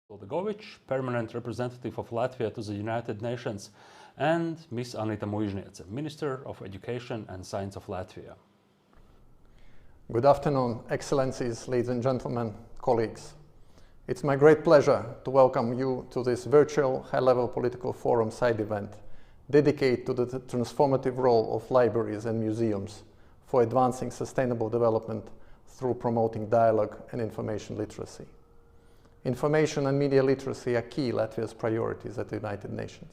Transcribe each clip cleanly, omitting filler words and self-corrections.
Lodgovic, Permanent Representative of Latvia to the United Nations, and Ms. Anita Muizhniece, Minister of Education and Science of Latvia. Good afternoon, Excellencies, ladies and gentlemen, colleagues. It's my great pleasure to welcome you to this virtual high-level political forum side event dedicated to the transformative role of libraries and museums for advancing sustainable development through promoting dialogue and information literacy. Information and media literacy are key Latvia's priorities at the United Nations.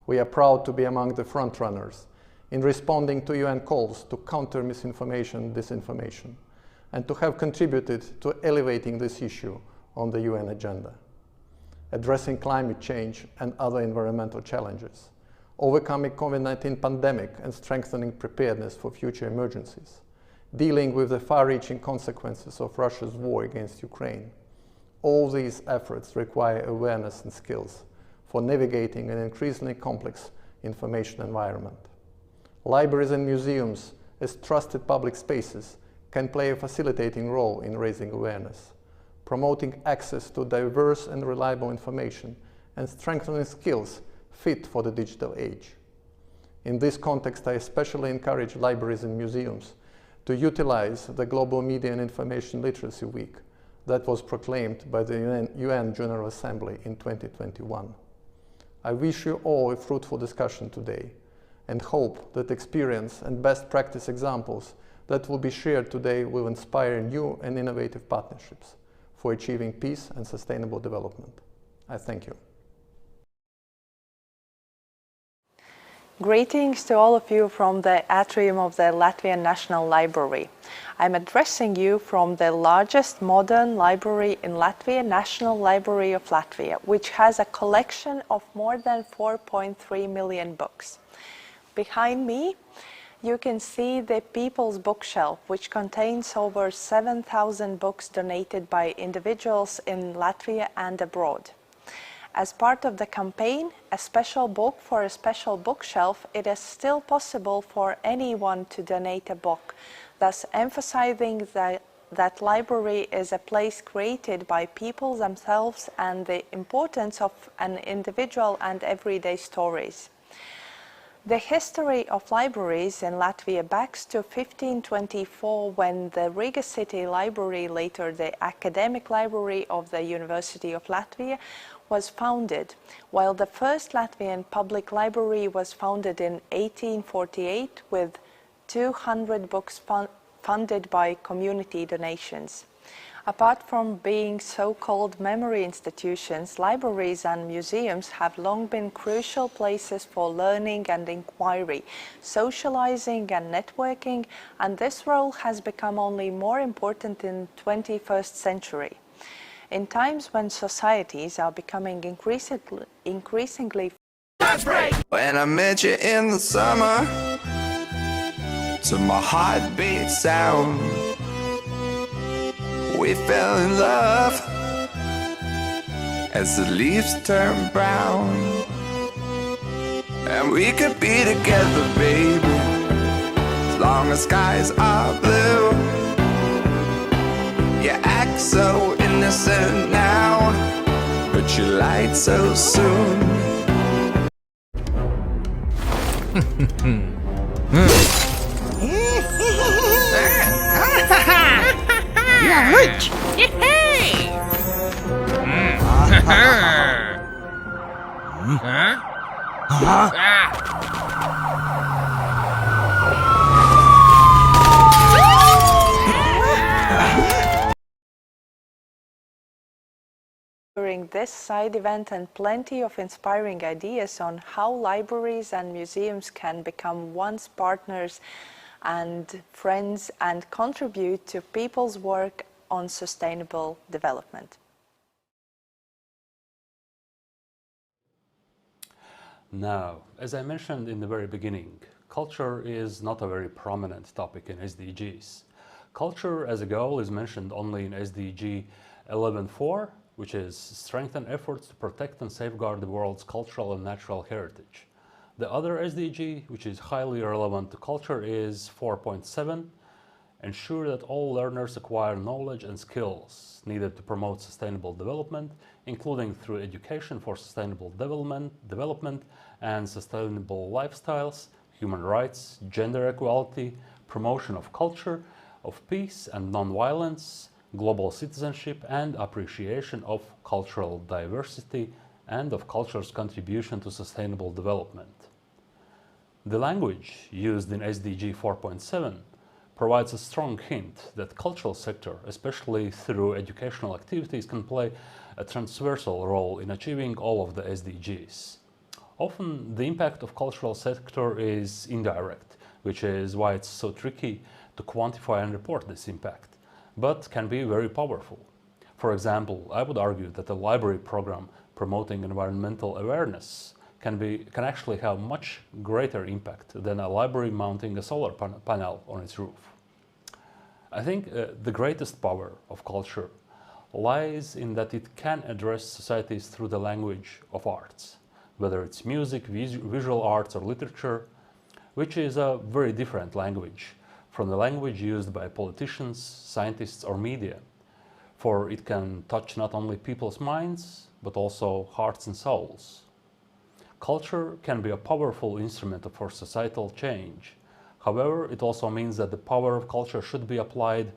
We are proud to be among the frontrunners in responding to UN calls to counter misinformation and disinformation, and to have contributed to elevating this issue on the UN agenda. Addressing climate change and other environmental challenges, overcoming COVID-19 pandemic and strengthening preparedness for future emergencies, dealing with the far-reaching consequences of Russia's war against Ukraine. All these efforts require awareness and skills for navigating an increasingly complex information environment. Libraries and museums, as trusted public spaces, can play a facilitating role in raising awareness, promoting access to diverse and reliable information, and strengthening skills fit for the digital age. In this context, I especially encourage libraries and museums to utilize the Global Media and Information Literacy Week that was proclaimed by the UN General Assembly in 2021. I wish you all a fruitful discussion today and hope that experience and best practice examples that will be shared today will inspire new and innovative partnerships for achieving peace and sustainable development. I thank you. Greetings to all of you from the atrium of the Latvian National Library. I'm addressing you from the largest modern library in Latvia, National Library of Latvia, which has a collection of more than 4.3 million books. Behind me, you can see the People's Bookshelf, which contains over 7,000 books donated by individuals in Latvia and abroad. As part of the campaign, A Special Book for a Special Bookshelf, it is still possible for anyone to donate a book, thus emphasizing that library is a place created by people themselves and the importance of an individual and everyday stories. The history of libraries in Latvia backs to 1524, when the Riga City Library, later the Academic Library of the University of Latvia, was founded, while the first Latvian public library was founded in 1848 with 200 books funded by community donations. Apart from being so-called memory institutions, libraries and museums have long been crucial places for learning and inquiry, socializing and networking, and this role has become only more important in the 21st century. In times when societies are becoming increasingly when I met you in the summer, to my heartbeat sound, we fell in love as the leaves turn brown, and we could be together, baby, as long as skies are blue. You act so innocent now, but you lied so soon. You're rich! during this side event and plenty of inspiring ideas on how libraries and museums can become one's partners and friends and contribute to people's work on sustainable development. Now, as I mentioned in the very beginning, culture is not a very prominent topic in SDGs. Culture as a goal is mentioned only in SDG 11.4, which is strengthen efforts to protect and safeguard the world's cultural and natural heritage. The other SDG, which is highly relevant to culture, is 4.7, ensure that all learners acquire knowledge and skills needed to promote sustainable development, including through education for sustainable development and sustainable lifestyles, human rights, gender equality, promotion of culture, of peace and non-violence, global citizenship and appreciation of cultural diversity and of culture's contribution to sustainable development. The language used in SDG 4.7 provides a strong hint that cultural sector, especially through educational activities, can play a transversal role in achieving all of the SDGs. Often the impact of cultural sector is indirect, which is why it's so tricky to quantify and report this impact, but can be very powerful. For example, I would argue that a library program promoting environmental awareness can actually have much greater impact than a library mounting a solar panel on its roof. I think the greatest power of culture lies in that it can address societies through the language of arts, whether it's music, visual arts or literature, which is a very different language from the language used by politicians, scientists or media, for it can touch not only people's minds, but also hearts and souls. Culture can be a powerful instrument for societal change. However, it also means that the power of culture should be applied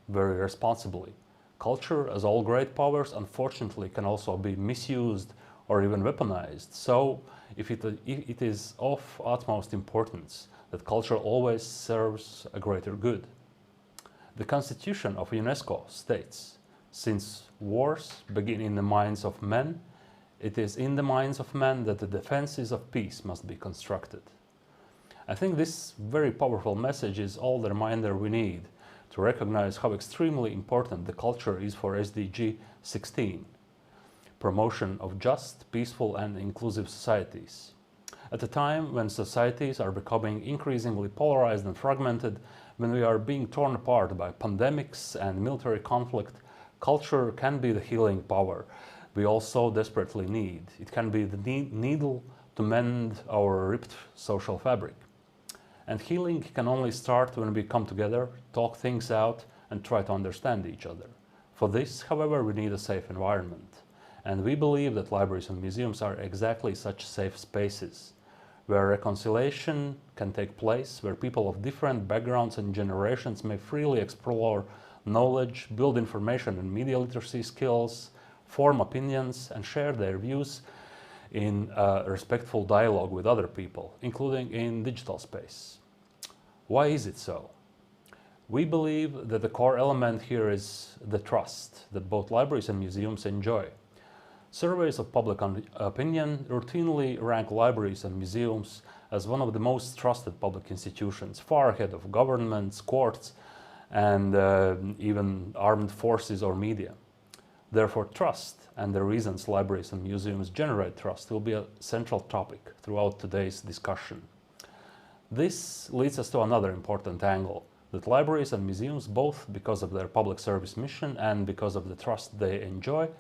very responsibly. Culture, as all great powers, unfortunately can also be misused or even weaponized. So, it is of utmost importance that culture always serves a greater good. The Constitution of UNESCO states, since wars begin in the minds of men, it is in the minds of men that the defenses of peace must be constructed. I think this very powerful message is all the reminder we need to recognize how extremely important the culture is for SDG 16, promotion of just, peaceful and inclusive societies. At a time when societies are becoming increasingly polarized and fragmented, when we are being torn apart by pandemics and military conflict, culture can be the healing power we all so desperately need. It can be the needle to mend our ripped social fabric. And healing can only start when we come together, talk things out, and try to understand each other. For this, however, we need a safe environment. And we believe that libraries and museums are exactly such safe spaces, where reconciliation can take place, where people of different backgrounds and generations may freely explore knowledge, build information and media literacy skills, form opinions, and share their views in a respectful dialogue with other people, including in digital space. Why is it so? We believe that the core element here is the trust that both libraries and museums enjoy. Surveys of public opinion routinely rank libraries and museums as one of the most trusted public institutions, far ahead of governments, courts, and even armed forces or media. Therefore, trust and the reasons libraries and museums generate trust will be a central topic throughout today's discussion. This leads us to another important angle, that libraries and museums, both because of their public service mission and because of the trust they enjoy,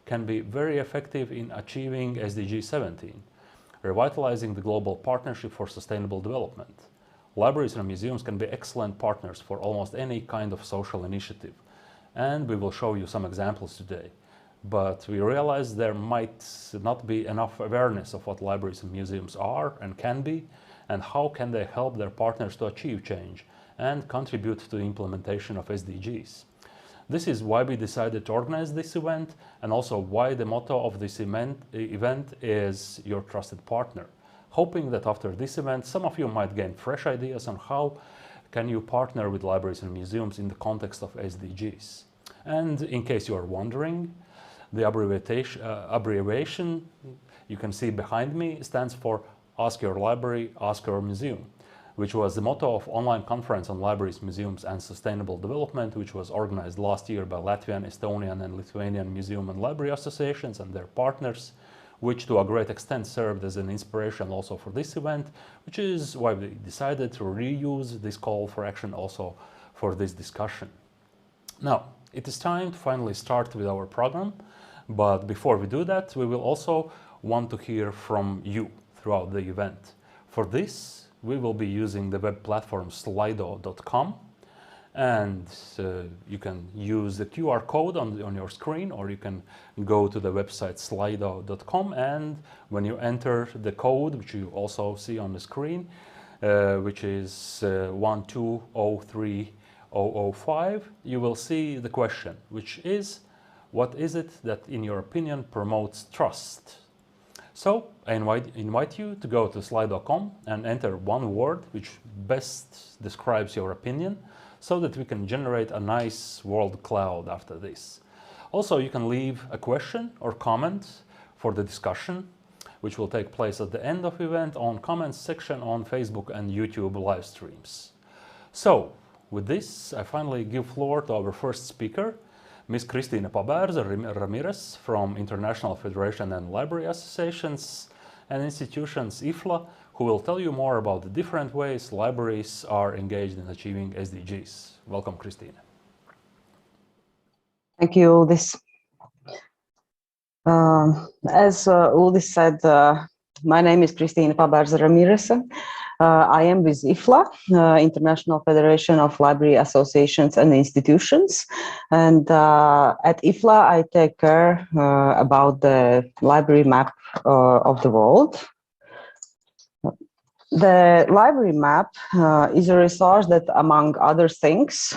can be very effective in achieving SDG 17, revitalizing the global partnership for sustainable development. Libraries and museums can be excellent partners for almost any kind of social initiative, and we will show you some examples today. But we realize there might not be enough awareness of what libraries and museums are and can be, and how can they help their partners to achieve change and contribute to the implementation of SDGs. This is why we decided to organize this event, and also why the motto of this event is Your Trusted Partner, hoping that after this event some of you might gain fresh ideas on how can you partner with libraries and museums in the context of SDGs. And in case you are wondering, The abbreviation you can see behind me stands for Ask Your Library, Ask Your Museum, which was the motto of online conference on libraries, museums and sustainable development, which was organized last year by Latvian, Estonian and Lithuanian museum and library associations and their partners, which to a great extent served as an inspiration also for this event, which is why we decided to reuse this call for action also for this discussion. Now, it is time to finally start with our program, but before we do that, we will also want to hear from you throughout the event. For this, we will be using the web platform slido.com, and you can use the QR code on your screen, or you can go to the website slido.com, and when you enter the code, which you also see on the screen, which is 1203005, you will see the question, which is, what is it that in your opinion promotes trust? So I invite you to go to slido.com and enter one word which best describes your opinion, so that we can generate a nice word cloud after this. Also, you can leave a question or comment for the discussion, which will take place at the end of the event on comments section on Facebook and YouTube live streams. So with this, I finally give floor to our first speaker, Ms. Kristīne Pabērze Ramirez from International Federation and Library Associations and Institutions, IFLA, who will tell you more about the different ways libraries are engaged in achieving SDGs. Welcome, Kristīne. Thank you, Uldis. As Uldis said, my name is Kristīne Pabērze Ramirez. I am with IFLA, International Federation of Library Associations and Institutions. And at IFLA, I take care about the library map of the world. The library map is a resource that, among other things,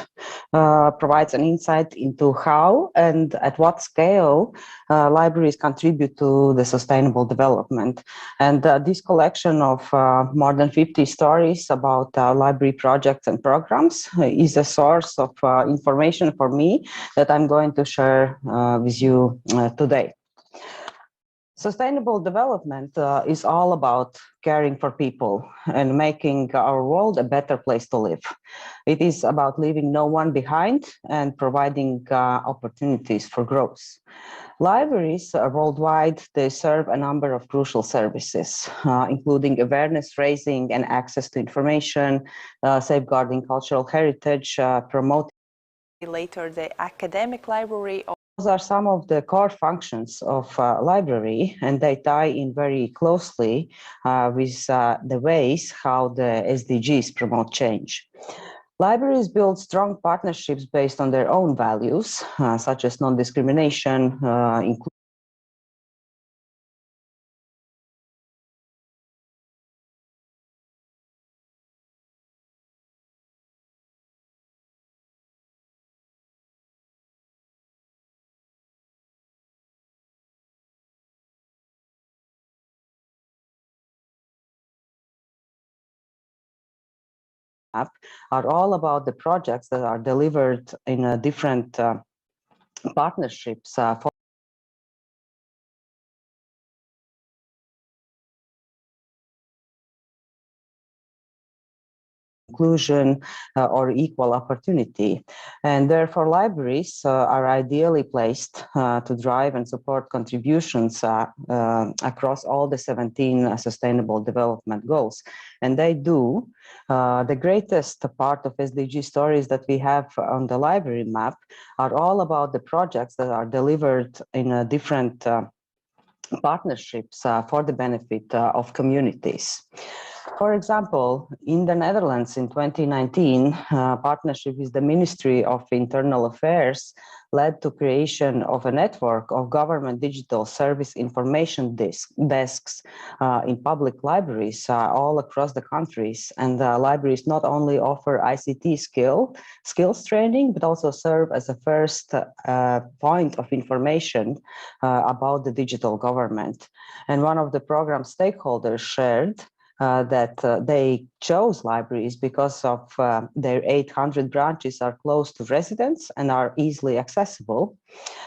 provides an insight into how and at what scale libraries contribute to the sustainable development. And this collection of more than 50 stories about library projects and programs is a source of information for me that I'm going to share with you today. Sustainable development is all about caring for people and making our world a better place to live. It is about leaving no one behind and providing opportunities for growth. Libraries worldwide, they serve a number of crucial services, including awareness raising and access to information, safeguarding cultural heritage, promoting Later, the academic library. Those are some of the core functions of library, and they tie in very closely with the ways how the SDGs promote change. Libraries build strong partnerships based on their own values, such as non-discrimination, are all about the projects that are delivered in different partnerships for inclusion or equal opportunity. And therefore, libraries are ideally placed to drive and support contributions across all the 17 Sustainable Development Goals. And they do. The greatest part of SDG stories that we have on the library map are all about the projects that are delivered in different partnerships for the benefit of communities. For example, in the Netherlands in 2019, partnership with the Ministry of Internal Affairs led to creation of a network of government digital service information desks in public libraries all across the countries. And libraries not only offer ICT skills training, but also serve as a first point of information about the digital government. And one of the program stakeholders shared that they chose libraries because of their 800 branches are close to residents and are easily accessible.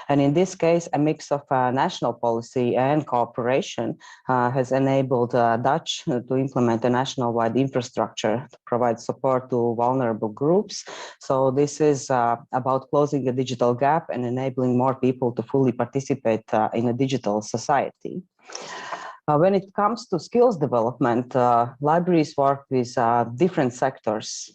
And in this case, a mix of national policy and cooperation has enabled Dutch to implement a national-wide infrastructure to provide support to vulnerable groups. So this is about closing a digital gap and enabling more people to fully participate in a digital society. When it comes to skills development, libraries work with different sectors.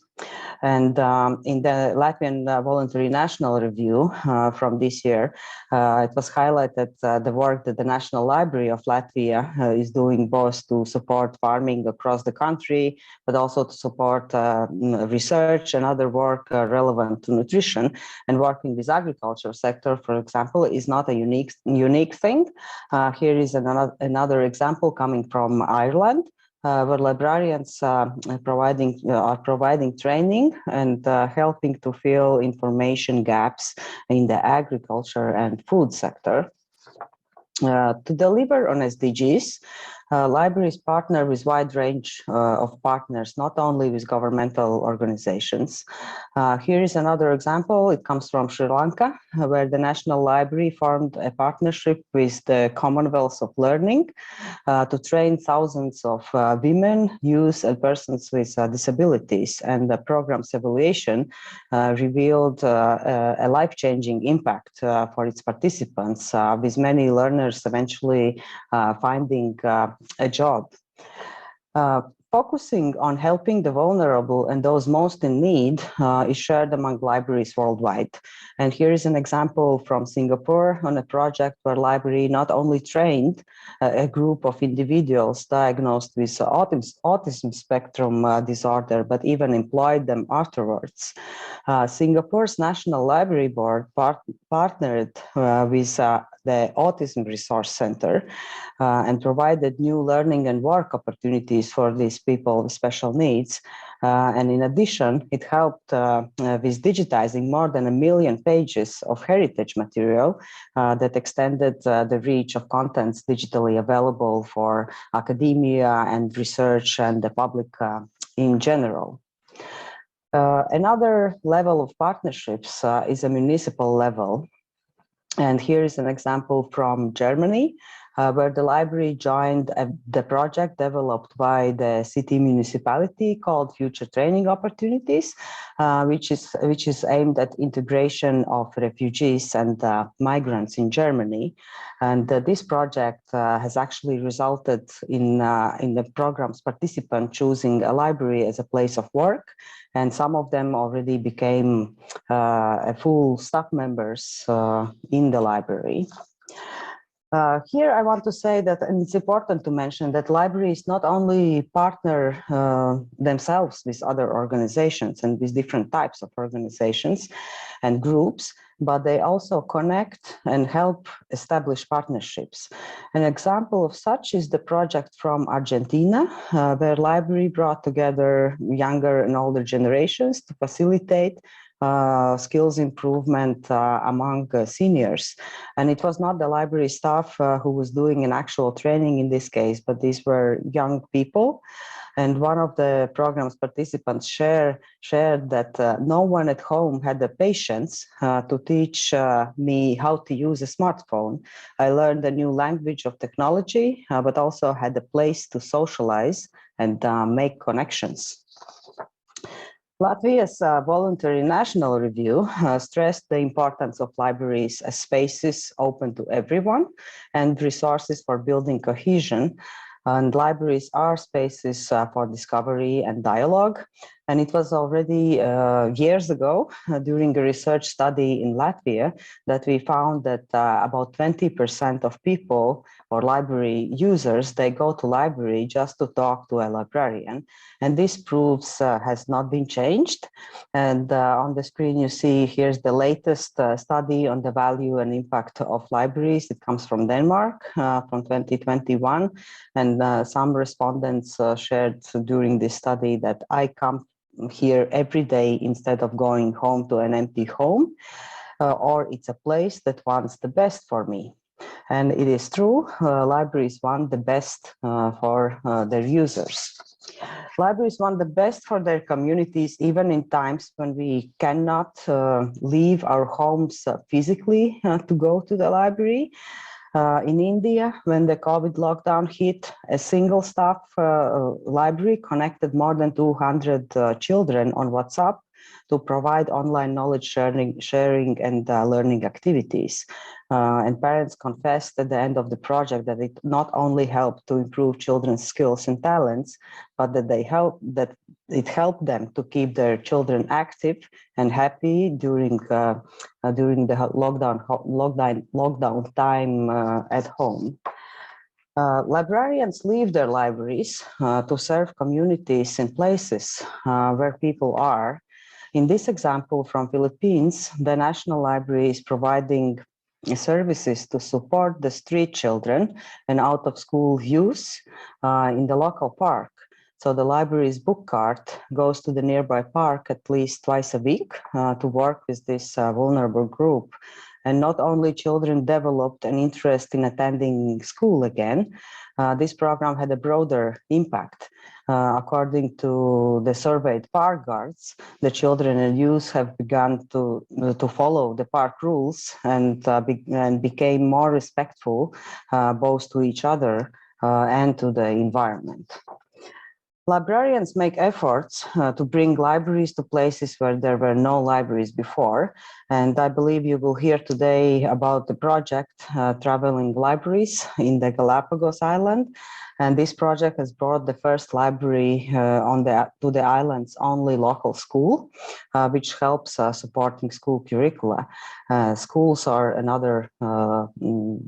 And in the Latvian Voluntary National Review from this year, it was highlighted the work that the National Library of Latvia is doing both to support farming across the country, but also to support research and other work relevant to nutrition. And working with agriculture sector, for example, is not a unique thing. Here is another example coming from Ireland. Where librarians are providing training and helping to fill information gaps in the agriculture and food sector. To deliver on SDGs, libraries partner with wide range of partners, not only with governmental organizations. Here is another example. It comes from Sri Lanka, where the National Library formed a partnership with the Commonwealth of Learning to train thousands of women, youth, and persons with disabilities. And the program's evaluation revealed a life-changing impact for its participants, with many learners eventually finding a job. Focusing on helping the vulnerable and those most in need is shared among libraries worldwide. And here is an example from Singapore on a project where library not only trained a group of individuals diagnosed with autism spectrum disorder, but even employed them afterwards. Singapore's National Library Board partnered with the Autism Resource Center and provided new learning and work opportunities for these people with special needs. And in addition, it helped with digitizing more than 1 million pages of heritage material that extended the reach of contents digitally available for academia and research and the public in general. Another level of partnerships is a municipal level. And here is an example from Germany, where the library joined the project developed by the city municipality called Future Training Opportunities, which is aimed at integration of refugees and migrants in Germany. And this project has actually resulted in the program's participant choosing a library as a place of work. And some of them already became full staff members in the library. Here I want to say that, and it's important to mention that libraries not only partner themselves with other organizations and with different types of organizations and groups, but they also connect and help establish partnerships. An example of such is the project from Argentina, where library brought together younger and older generations to facilitate skills improvement among seniors. And it was not the library staff who was doing an actual training in this case, but these were young people. And one of the program's participants shared that no one at home had the patience to teach me how to use a smartphone. I learned a new language of technology, but also had a place to socialize and make connections. Latvia's Voluntary National Review stressed the importance of libraries as spaces open to everyone and resources for building cohesion. And libraries are spaces for discovery and dialogue. And it was already years ago during a research study in Latvia that we found that about 20% of people or library users, they go to library just to talk to a librarian. And this proves has not been changed. And on the screen, you see here's the latest study on the value and impact of libraries. It comes from Denmark from 2021. And some respondents shared during this study that I come here every day instead of going home to an empty home, or it's a place that wants the best for me. And it is true, libraries want the best for their users. Libraries want the best for their communities, even in times when we cannot leave our homes physically to go to the library. In India, when the COVID lockdown hit, a single staff library connected more than 200 children on WhatsApp to provide online knowledge sharing and learning activities. And parents confessed at the end of the project that it not only helped to improve children's skills and talents, but that it helped them to keep their children active and happy during the lockdown time at home. Librarians leave their libraries to serve communities in places where people are. In this example from Philippines, the National Library is providing services to support the street children and out-of-school youth in the local park. So the library's book cart goes to the nearby park at least twice a week to work with this vulnerable group. And not only children developed an interest in attending school again, this program had a broader impact. According to the surveyed park guards, the children and youth have begun to follow the park rules and became more respectful both to each other and to the environment. Librarians make efforts to bring libraries to places where there were no libraries before. And I believe you will hear today about the project Traveling Libraries in the Galapagos Island. And this project has brought the first library to the island's only local school, which helps supporting school curricula. Schools are another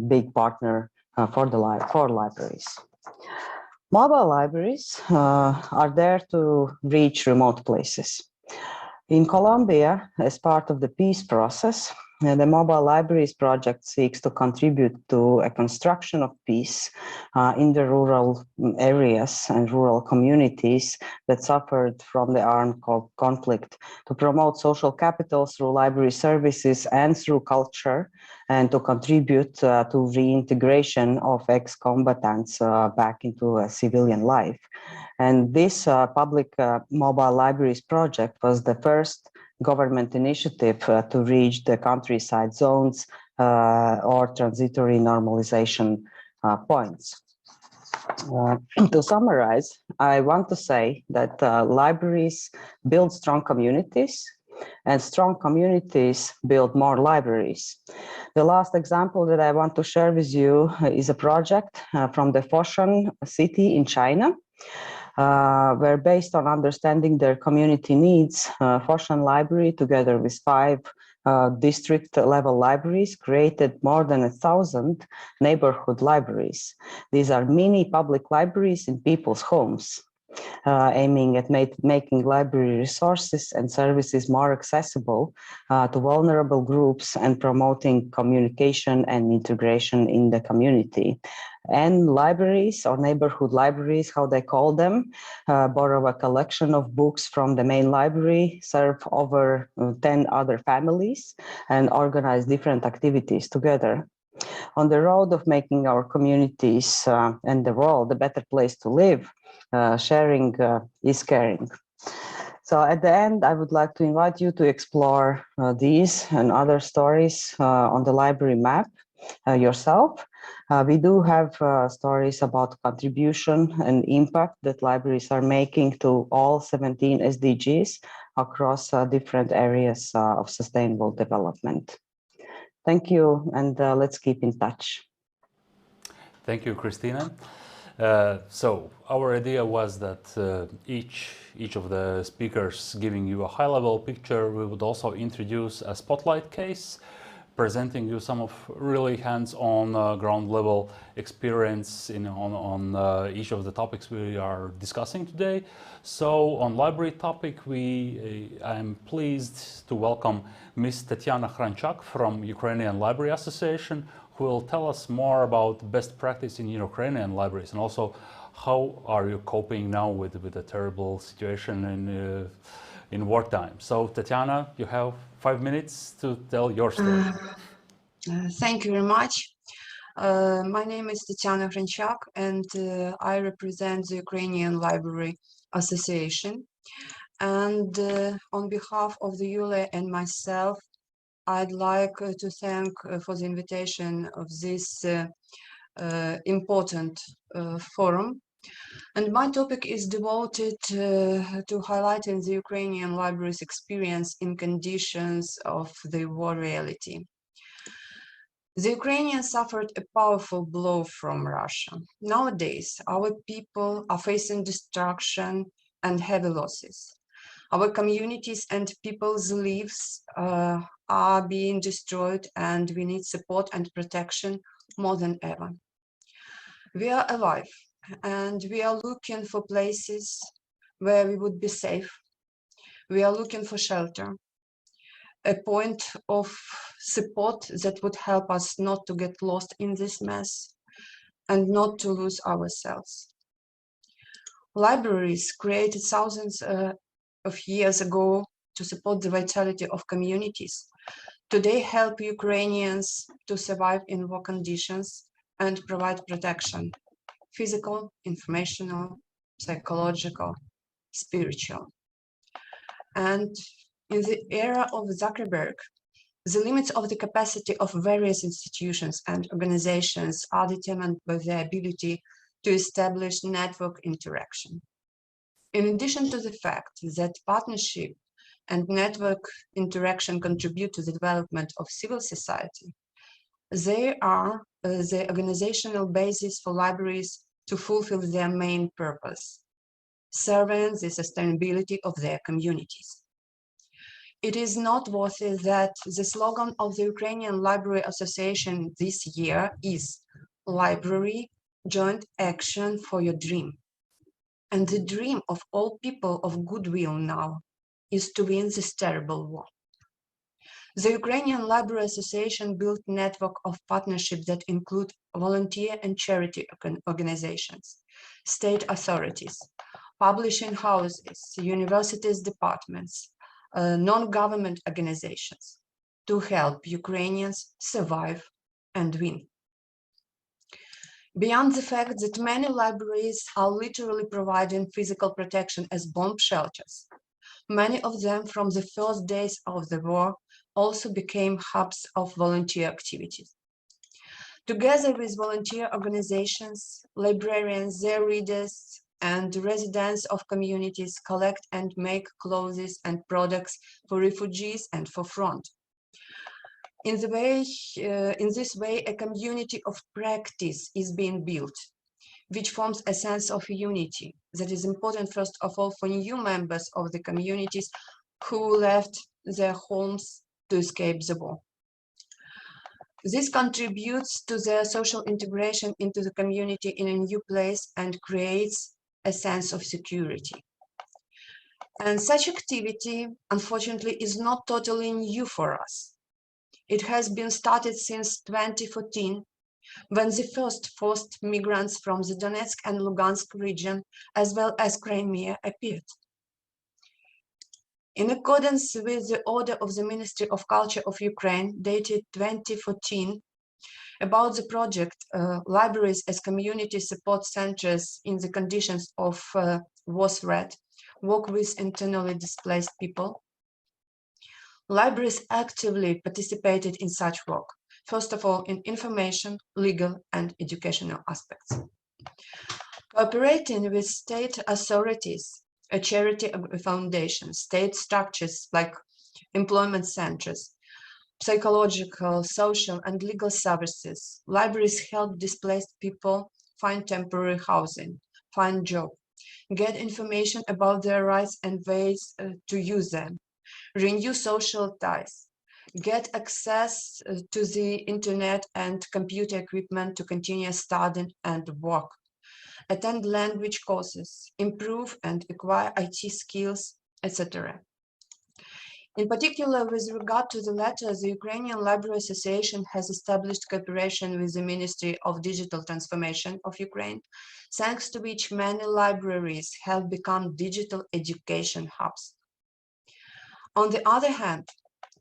big partner for libraries. Mobile libraries are there to reach remote places. In Colombia, as part of the peace process, the Mobile Libraries Project seeks to contribute to a construction of peace in the rural areas and rural communities that suffered from the armed conflict, to promote social capital through library services and through culture, and to contribute to reintegration of ex-combatants back into a civilian life. And this public Mobile Libraries Project was the first government initiative to reach the countryside zones or transitory normalization points. To summarize, I want to say that libraries build strong communities, and strong communities build more libraries. The last example that I want to share with you is a project from the Foshan city in China, where, based on understanding their community needs, Foshan Library, together with 5 district-level libraries, created more than 1,000 neighborhood libraries. These are mini public libraries in people's homes, aiming at making library resources and services more accessible to vulnerable groups and promoting communication and integration in the community. And libraries, or neighborhood libraries, how they call them, borrow a collection of books from the main library, serve over 10 other families, and organize different activities together. On the road of making our communities and the world a better place to live, sharing is caring. So at the end, I would like to invite you to explore these and other stories on the library map yourself. We do have stories about contribution and impact that libraries are making to all 17 SDGs across different areas of sustainable development. Thank you, and let's keep in touch. Thank you, Christina. So our idea was that each of the speakers giving you a high-level picture, we would also introduce a spotlight case, presenting you some of really hands-on ground-level experience on each of the topics we are discussing today. So on library topic, I'm pleased to welcome Ms. Tatiana Khranchak from Ukrainian Library Association, who will tell us more about best practice in Ukrainian libraries, and also how are you coping now with the terrible situation in wartime. So Tatiana, you have 5 minutes to tell your story. Thank you very much. My name is Tatiana Hranchak, and I represent the Ukrainian Library Association. And on behalf of the ULA and myself, I'd like to thank for the invitation of this important forum. And my topic is devoted to highlighting the Ukrainian library's experience in conditions of the war reality. The Ukrainians suffered a powerful blow from Russia. Nowadays, our people are facing destruction and heavy losses. Our communities and people's lives are being destroyed, and we need support and protection more than ever. We are alive, and we are looking for places where we would be safe. We are looking for shelter, a point of support that would help us not to get lost in this mess and not to lose ourselves. Libraries created thousands of years ago to support the vitality of communities. Today help Ukrainians to survive in war conditions and provide protection, physical, informational, psychological, spiritual. And in the era of Zuckerberg, the limits of the capacity of various institutions and organizations are determined by their ability to establish network interaction. In addition to the fact that partnership and network interaction contribute to the development of civil society, they are the organizational basis for libraries to fulfill their main purpose, serving the sustainability of their communities. It is noteworthy that the slogan of the Ukrainian Library Association this year is Library, Joint Action for Your Dream. And the dream of all people of goodwill now is to win this terrible war. The Ukrainian Library Association built a network of partnerships that include volunteer and charity organizations, state authorities, publishing houses, universities departments, non-government organizations to help Ukrainians survive and win. Beyond the fact that many libraries are literally providing physical protection as bomb shelters, many of them from the first days of the war also became hubs of volunteer activities. Together with volunteer organizations, librarians, their readers, and residents of communities collect and make clothes and products for refugees and for front. In this way, a community of practice is being built, which forms a sense of unity that is important, first of all, for new members of the communities who left their homes to escape the war. This contributes to their social integration into the community in a new place and creates a sense of security. And such activity, unfortunately, is not totally new for us. It has been started since 2014, when the first forced migrants from the Donetsk and Lugansk region, as well as Crimea, appeared. In accordance with the order of the Ministry of Culture of Ukraine, dated 2014, about the project Libraries as Community Support Centers in the Conditions of War Threat, work with internally displaced people, libraries actively participated in such work, first of all in information, legal, and educational aspects. Cooperating with state authorities, a charity foundation, state structures like employment centers, psychological, social, and legal services, libraries help displaced people find temporary housing, find job, get information about their rights and ways to use them, renew social ties, get access to the internet and computer equipment to continue studying and work, attend language courses, improve and acquire IT skills, etc. In particular, with regard to the latter, the Ukrainian Library Association has established cooperation with the Ministry of Digital Transformation of Ukraine, thanks to which many libraries have become digital education hubs. On the other hand,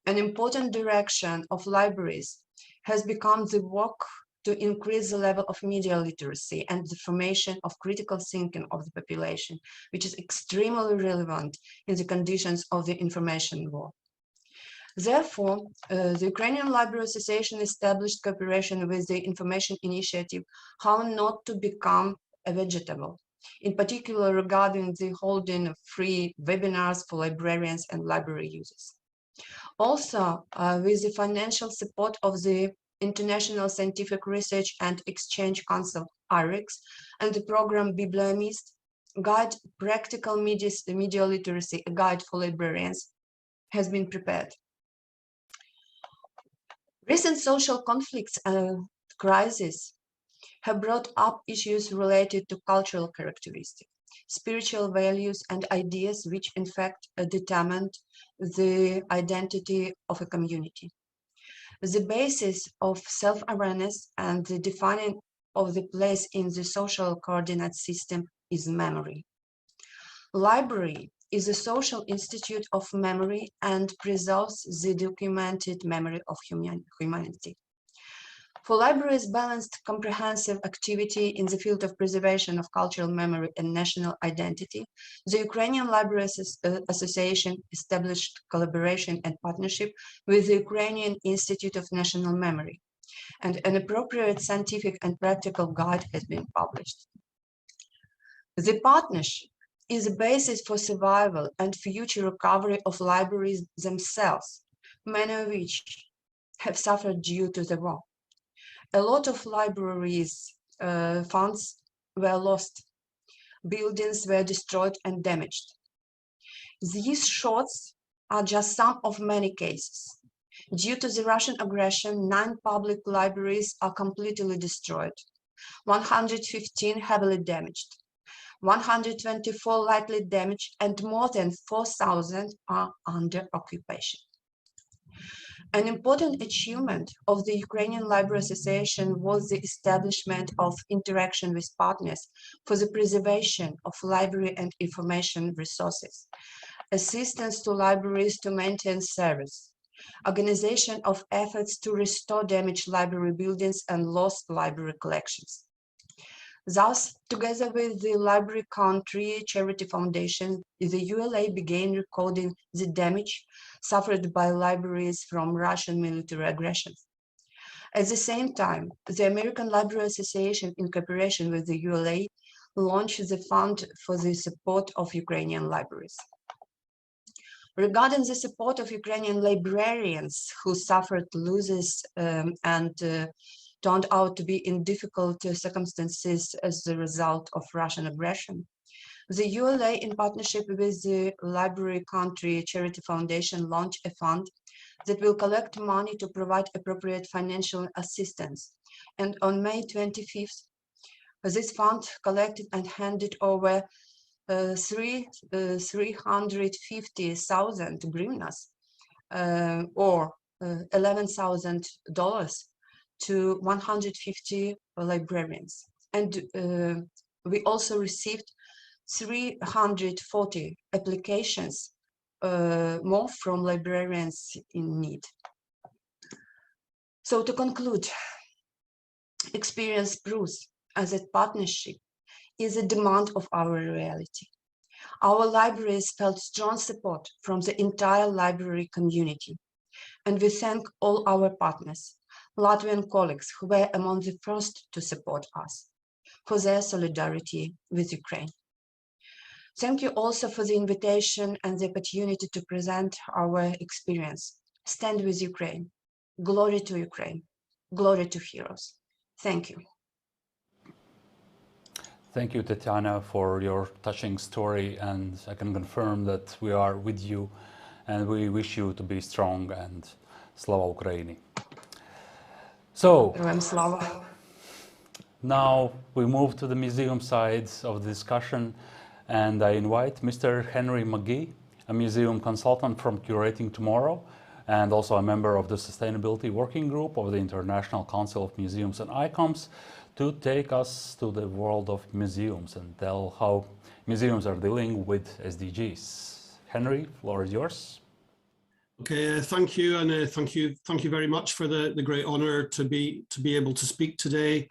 an important direction of libraries has become the work to increase the level of media literacy and the formation of critical thinking of the population, which is extremely relevant in the conditions of the information war. Therefore, the Ukrainian Library Association established cooperation with the Information Initiative, How Not to Become a Vegetable, in particular regarding the holding of free webinars for librarians and library users. Also, with the financial support of the International Scientific Research and Exchange Council, IREX, and the program Bibliomist, Guide Practical Media Literacy, a guide for librarians, has been prepared. Recent social conflicts and crises have brought up issues related to cultural characteristics, spiritual values, and ideas which in fact determine the identity of a community. The basis of self-awareness and the defining of the place in the social coordinate system is memory. Library is a social institute of memory and preserves the documented memory of humanity. For libraries, balanced comprehensive activity in the field of preservation of cultural memory and national identity, the Ukrainian Library Association established collaboration and partnership with the Ukrainian Institute of National Memory, and an appropriate scientific and practical guide has been published. The partnership is a basis for survival and future recovery of libraries themselves, many of which have suffered due to the war. A lot of libraries' funds were lost, buildings were destroyed and damaged. These shots are just some of many cases. Due to the Russian aggression, 9 public libraries are completely destroyed, 115 heavily damaged, 124 lightly damaged, and more than 4,000 are under occupation. An important achievement of the Ukrainian Library Association was the establishment of interaction with partners for the preservation of library and information resources, assistance to libraries to maintain service, organization of efforts to restore damaged library buildings and lost library collections. Thus, together with the Library Country Charity Foundation, the ULA began recording the damage suffered by libraries from Russian military aggression. At the same time, the American Library Association, in cooperation with the ULA, launched the Fund for the Support of Ukrainian Libraries. Regarding the support of Ukrainian librarians who suffered losses and turned out to be in difficult circumstances as a result of Russian aggression, the ULA, in partnership with the Library Country Charity Foundation, launched a fund that will collect money to provide appropriate financial assistance. And on May 25th, this fund collected and handed over 350,000 hryvnias, or $11,000, to 150 librarians. And we also received 340 applications more from librarians in need. So to conclude, experience proves that partnership is a demand of our reality. Our libraries felt strong support from the entire library community, and we thank all our partners, Latvian colleagues who were among the first to support us, for their solidarity with Ukraine. Thank you also for the invitation and the opportunity to present our experience. Stand with Ukraine. Glory to Ukraine. Glory to heroes. Thank you. Thank you, Tatiana, for your touching story, and I can confirm that we are with you and we wish you to be strong, and Slava Ukraini. So, now we move to the museum side of the discussion, and I invite Mr. Henry McGee, a museum consultant from Curating Tomorrow, and also a member of the Sustainability Working Group of the International Council of Museums and ICOMs, to take us to the world of museums and tell how museums are dealing with SDGs. Henry, floor is yours. Okay, thank you, and thank you very much for the great honour to be able to speak today.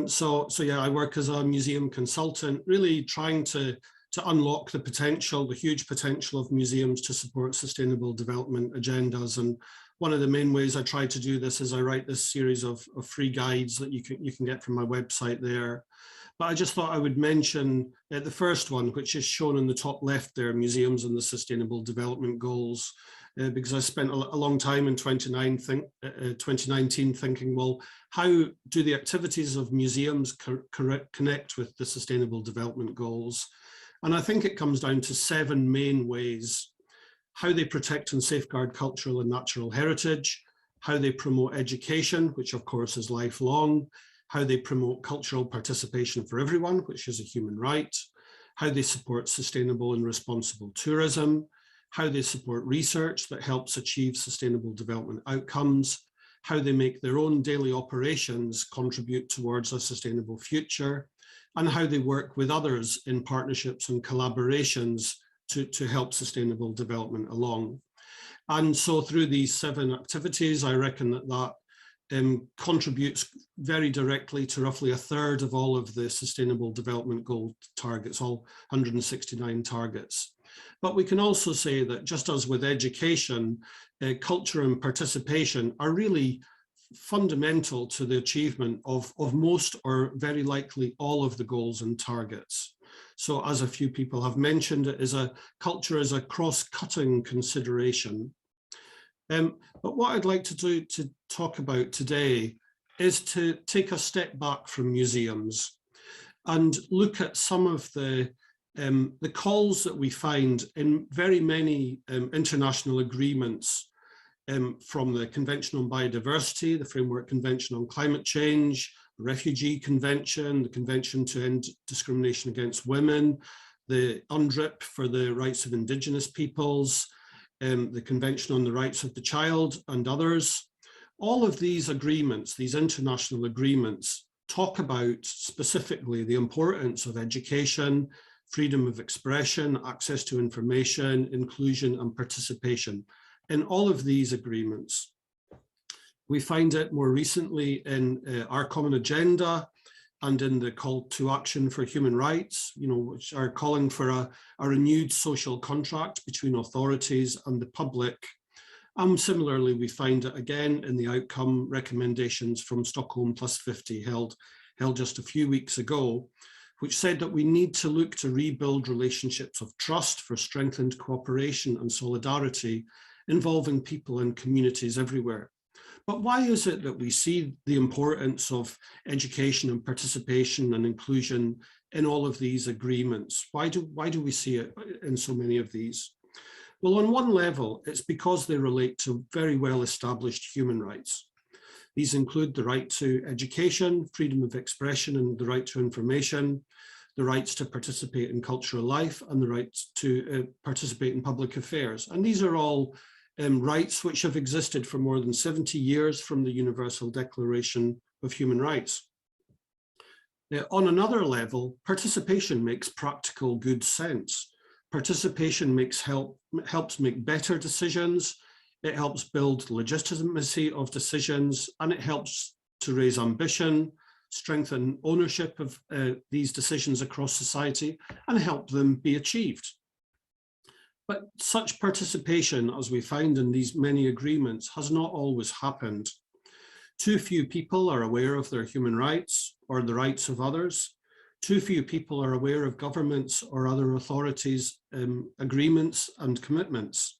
So yeah, I work as a museum consultant, really trying to unlock the potential, the huge potential of museums to support sustainable development agendas. And one of the main ways I try to do this is I write this series of free guides that you can get from my website there. But I just thought I would mention the first one, which is shown in the top left there, Museums and the Sustainable Development Goals, because I spent a long time in 2019 thinking, well, how do the activities of museums connect with the Sustainable Development Goals? And I think it comes down to 7 main ways: how they protect and safeguard cultural and natural heritage, how they promote education, which of course is lifelong, how they promote cultural participation for everyone, which is a human right, how they support sustainable and responsible tourism, how they support research that helps achieve sustainable development outcomes, how they make their own daily operations contribute towards a sustainable future, and how they work with others in partnerships and collaborations to help sustainable development along. And so through these 7 activities, I reckon that contributes very directly to roughly 1/3 of all of the Sustainable Development Goal targets, all 169 targets. But we can also say that just as with education, culture and participation are really fundamental to the achievement of most, or very likely all, of the goals and targets. So as a few people have mentioned, culture is a cross-cutting consideration. But what I'd like to do to talk about today is to take a step back from museums and look at some of the calls that we find in very many international agreements, from the Convention on Biodiversity, the Framework Convention on Climate Change, the Refugee Convention, the Convention to End Discrimination Against Women, the UNDRIP for the rights of Indigenous peoples, the Convention on the Rights of the Child, and others. All of these agreements, these international agreements, talk about specifically the importance of education, freedom of expression, access to information, inclusion and participation in all of these agreements. We find it more recently in our common agenda and in the call to action for human rights, which are calling for a renewed social contract between authorities and the public. Similarly, we find it again in the outcome recommendations from Stockholm Plus 50 held just a few weeks ago, which said that we need to look to rebuild relationships of trust for strengthened cooperation and solidarity involving people and communities everywhere. But why is it that we see the importance of education and participation and inclusion in all of these agreements? Why do we see it in so many of these? Well, on one level, it's because they relate to very well established human rights. These include the right to education, freedom of expression and the right to information, the rights to participate in cultural life, and the right to participate in public affairs. And these are all rights which have existed for more than 70 years from the Universal Declaration of Human Rights. On another level, participation makes practical good sense. Participation helps make better decisions, it helps build legitimacy of decisions, and it helps to raise ambition, strengthen ownership of these decisions across society, and help them be achieved. But such participation, as we find in these many agreements, has not always happened. Too few people are aware of their human rights or the rights of others. Too few people are aware of governments or other authorities' agreements and commitments.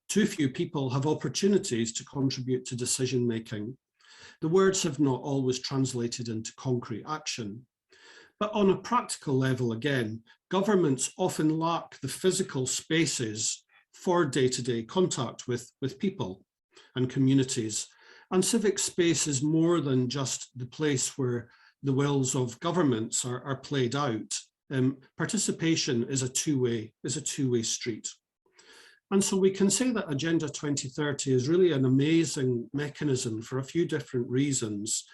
Too few people have opportunities to contribute to decision making. The words have not always translated into concrete action. But on a practical level, again, governments often lack the physical spaces for day-to-day contact with people and communities. And civic space is more than just the place where the wills of governments are played out. Participation is a two-way street. And so we can say that Agenda 2030 is really an amazing mechanism for a few different reasons.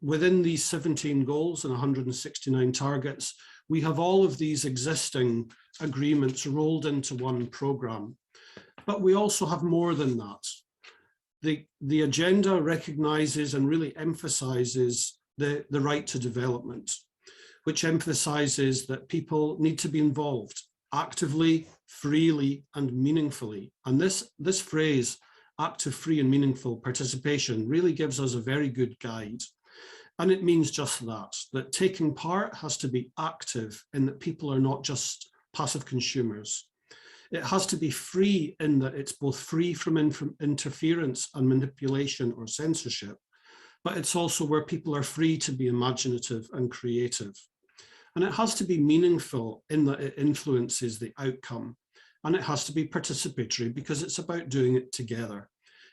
Within these 17 goals and 169 targets, we have all of these existing agreements rolled into one program. But we also have more than that. The agenda recognizes and really emphasizes the right to development, which emphasizes that people need to be involved actively, freely, and meaningfully. And this phrase, active, free, and meaningful participation, really gives us a very good guide. And it means just that taking part has to be active in that people are not just passive consumers. It has to be free in that it's both free from interference and manipulation or censorship, but it's also where people are free to be imaginative and creative. And it has to be meaningful in that it influences the outcome. And it has to be participatory because it's about doing it together.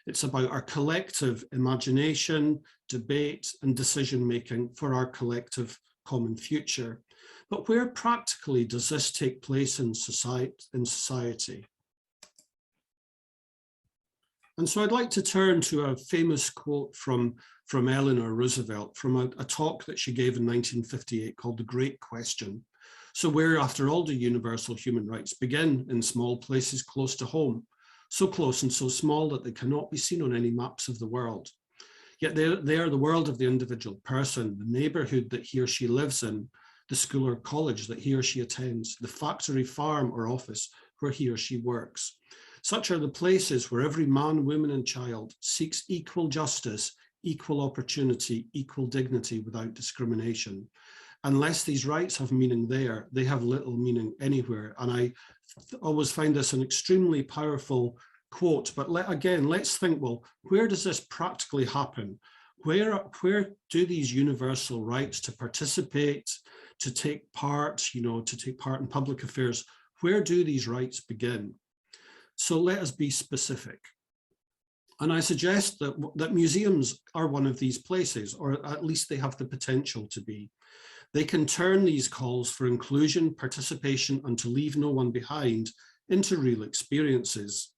It's about our collective imagination, debate, and decision-making for our collective common future. But where practically does this take place in society? And so I'd like to turn to a famous quote from Eleanor Roosevelt from a talk that she gave in 1958 called The Great Question. So where, after all, do universal human rights begin? In small places close to home, so close and so small that they cannot be seen on any maps of the world. Yet they are the world of the individual person, the neighborhood that he or she lives in, the school or college that he or she attends, the factory, farm, or office where he or she works. Such are the places where every man, woman, and child seeks equal justice, equal opportunity, equal dignity without discrimination. Unless these rights have meaning there, they have little meaning anywhere. And I always find this an extremely powerful quote, but let's think, well, where does this practically happen? Where do these universal rights to participate, to take part, to take part in public affairs, where do these rights begin? So let us be specific. And I suggest that museums are one of these places, or at least they have the potential to be. They can turn these calls for inclusion, participation, and to leave no one behind into real experiences.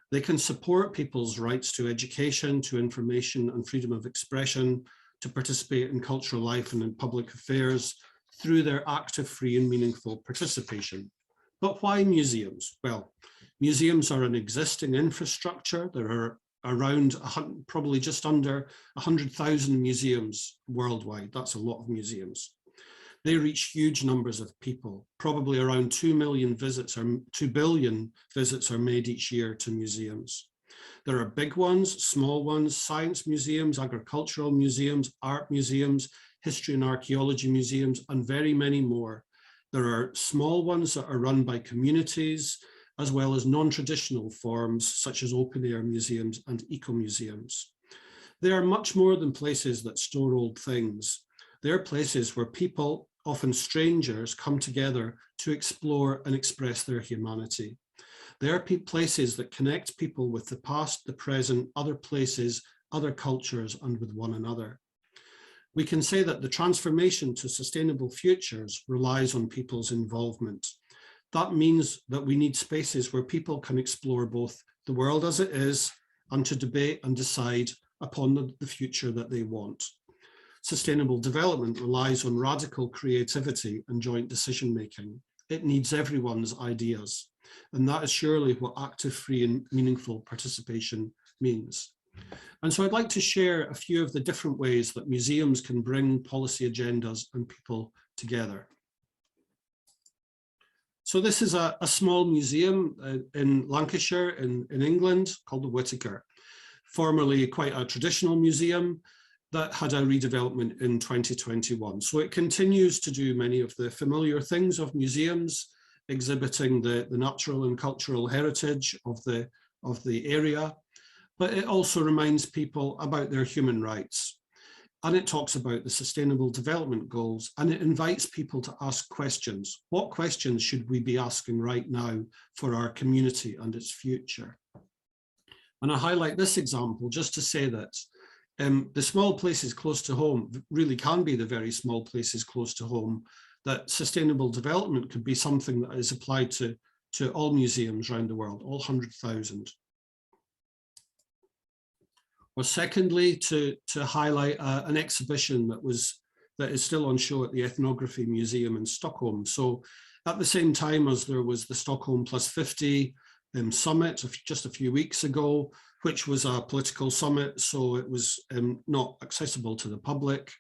They can support people's rights to education, to information and freedom of expression, to participate in cultural life and in public affairs through their active, free and meaningful participation. But why museums? Well, museums are an existing infrastructure. There are around probably just under 100,000 museums worldwide. That's a lot of museums. They reach huge numbers of people. Probably around 2 billion visits are made each year to museums. There are big ones, small ones, science museums, agricultural museums, art museums, history and archaeology museums, and very many more. There are small ones that are run by communities, as well as non-traditional forms such as open-air museums and eco-museums. They are much more than places that store old things. They're places where people, often strangers, come together to explore and express their humanity. They are places that connect people with the past, the present, other places, other cultures, and with one another. We can say that the transformation to sustainable futures relies on people's involvement. That means that we need spaces where people can explore both the world as it is and to debate and decide upon the future that they want. Sustainable development relies on radical creativity and joint decision-making. It needs everyone's ideas. And that is surely what active, free and meaningful participation means. And so I'd like to share a few of the different ways that museums can bring policy agendas and people together. So this is a small museum in Lancashire in England called the Whitaker, formerly quite a traditional museum that had a redevelopment in 2021. So it continues to do many of the familiar things of museums, exhibiting the natural and cultural heritage of the area, but it also reminds people about their human rights. And it talks about the Sustainable Development Goals, and it invites people to ask questions. What questions should we be asking right now for our community and its future? And I highlight this example just to say that the small places close to home really can be the very small places close to home, that sustainable development could be something that is applied to all museums around the world, all 100,000. Or secondly, to highlight an exhibition that is still on show at the Ethnography Museum in Stockholm. So at the same time as there was the Stockholm Plus 50 summit just a few weeks ago, which was a political summit, so it was not accessible to the public.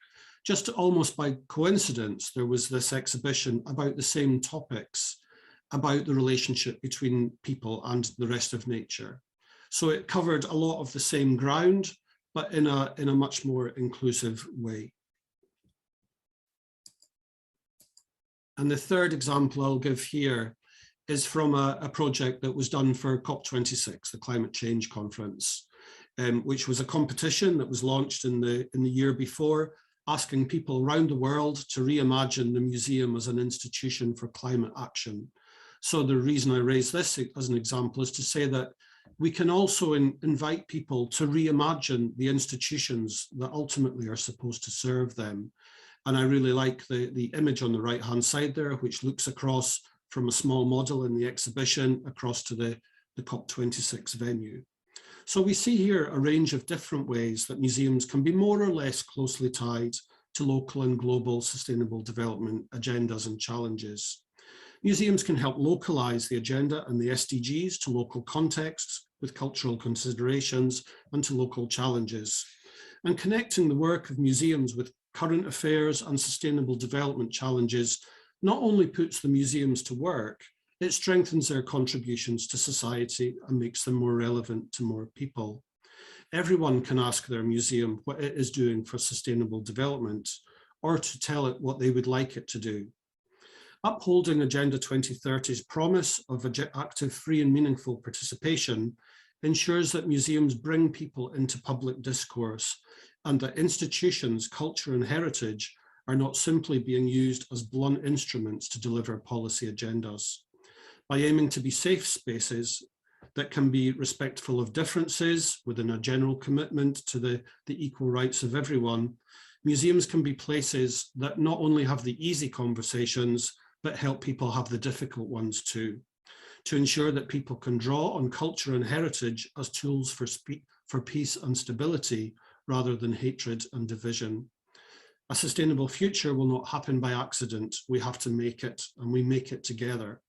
Just almost by coincidence, there was this exhibition about the same topics, about the relationship between people and the rest of nature. So it covered a lot of the same ground, but in a much more inclusive way. And the third example I'll give here is from a project that was done for COP26, the Climate Change Conference, which was a competition that was launched in the year before, asking people around the world to reimagine the museum as an institution for climate action. So the reason I raise this as an example is to say that we can also invite people to reimagine the institutions that ultimately are supposed to serve them. And I really like the image on the right-hand side there, which looks across from a small model in the exhibition across to the COP26 venue. So we see here a range of different ways that museums can be more or less closely tied to local and global sustainable development agendas and challenges. Museums can help localize the agenda and the SDGs to local contexts with cultural considerations and to local challenges. And connecting the work of museums with current affairs and sustainable development challenges not only puts the museums to work, it strengthens their contributions to society and makes them more relevant to more people. Everyone can ask their museum what it is doing for sustainable development, or to tell it what they would like it to do. Upholding Agenda 2030's promise of active, free and meaningful participation ensures that museums bring people into public discourse and that institutions, culture and heritage are not simply being used as blunt instruments to deliver policy agendas. By aiming to be safe spaces that can be respectful of differences within a general commitment to the equal rights of everyone, museums can be places that not only have the easy conversations, but help people have the difficult ones too, to ensure that people can draw on culture and heritage as tools for peace and stability rather than hatred and division. A sustainable future will not happen by accident. We have to make it, and we make it together.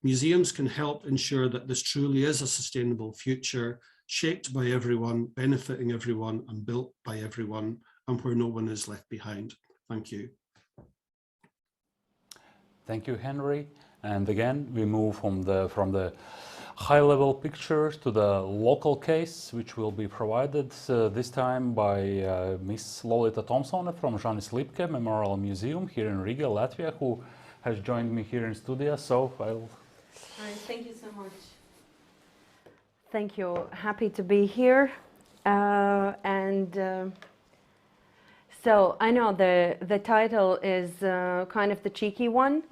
Museums can help ensure that this truly is a sustainable future, shaped by everyone, benefiting everyone, and built by everyone, and where no one is left behind. Thank you. Thank you, Henry. And again, we move from the high-level picture to the local case, which will be provided this time by Miss Lolita Thompson from Jānis Lipke Memorial Museum here in Riga, Latvia, who has joined me here in studio. So I'll... Hi, thank you so much. Thank you. Happy to be here. So I know the title is kind of the cheeky one,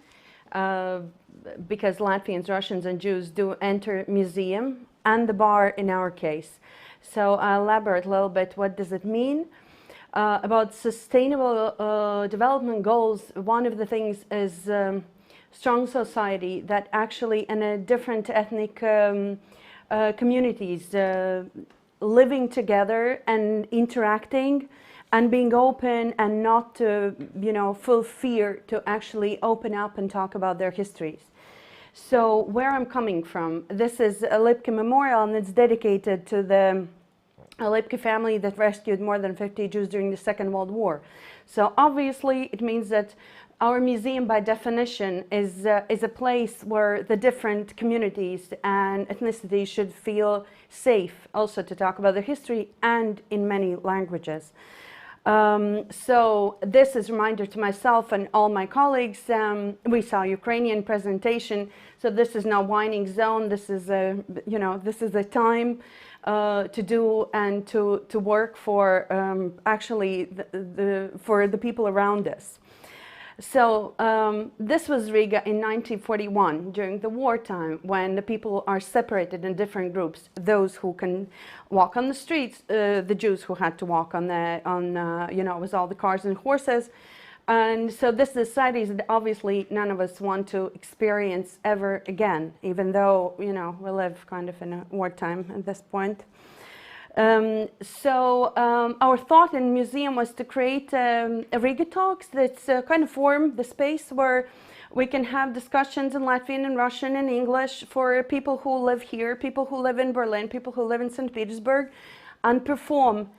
because Latvians, Russians and Jews do enter museum and the bar in our case. So I'll elaborate a little bit. What does it mean? About sustainable development goals, one of the things is strong society that actually in a different ethnic communities living together and interacting and being open and not, full fear to actually open up and talk about their histories. So where I'm coming from, this is a Lipke Memorial, and it's dedicated to the Lipke family that rescued more than 50 Jews during the Second World War. So obviously it means that our museum by definition is a place where the different communities and ethnicities should feel safe also to talk about their history, and in many languages. So this is a reminder to myself and all my colleagues. We saw Ukrainian presentation, so this is no whining zone. This is a time to do and to work for actually for the people around us. So this was Riga in 1941 during the wartime, when the people are separated in different groups. Those who can walk on the streets, the Jews who had to walk on with all the cars and horses. And so this society that obviously none of us want to experience ever again, even though, we live kind of in a wartime at this point. Our thought in the museum was to create a Riga Talks that's kind of form the space where We can have discussions in Latvian and Russian and English for people who live here, people who live in Berlin, people who live in St. Petersburg, and perform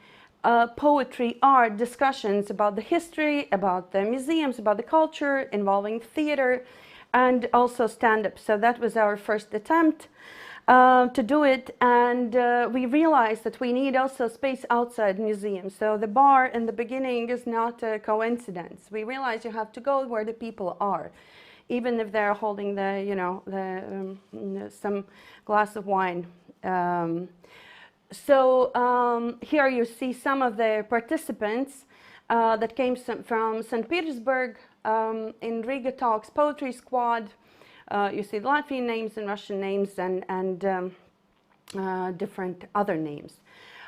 poetry, art, discussions about the history, about the museums, about the culture, involving theater, and also stand-up. So that was our first attempt to do it, and we realized that we need also space outside museums. So the bar in the beginning is not a coincidence. We realized you have to go where the people are, even if they're holding the, you know, some glass of wine. Here you see some of the participants that came from St. Petersburg in Riga Talks Poetry Squad. You see the Latvian names and Russian names and different other names.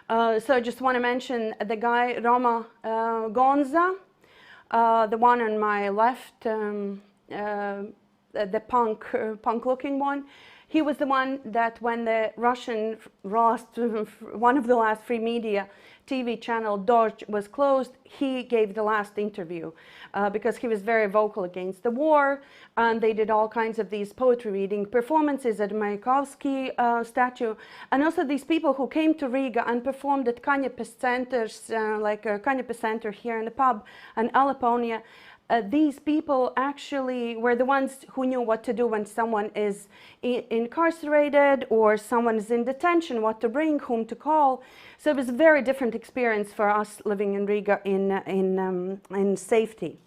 So I just want to mention the guy Roma Gonza, the one on my left, the punk-looking one. He was the one that when the Russian one of the last free media TV channel, Dozhd, was closed, he gave the last interview because he was very vocal against the war, and they did all kinds of these poetry reading performances at Mayakovsky statue, and also these people who came to Riga and performed at Kanepes centers, like Kanepes Center here in the pub, and Alaponia. These people actually were the ones who knew what to do when someone is incarcerated or someone is in detention, what to bring, whom to call. So it was a very different experience for us living in Riga in safety.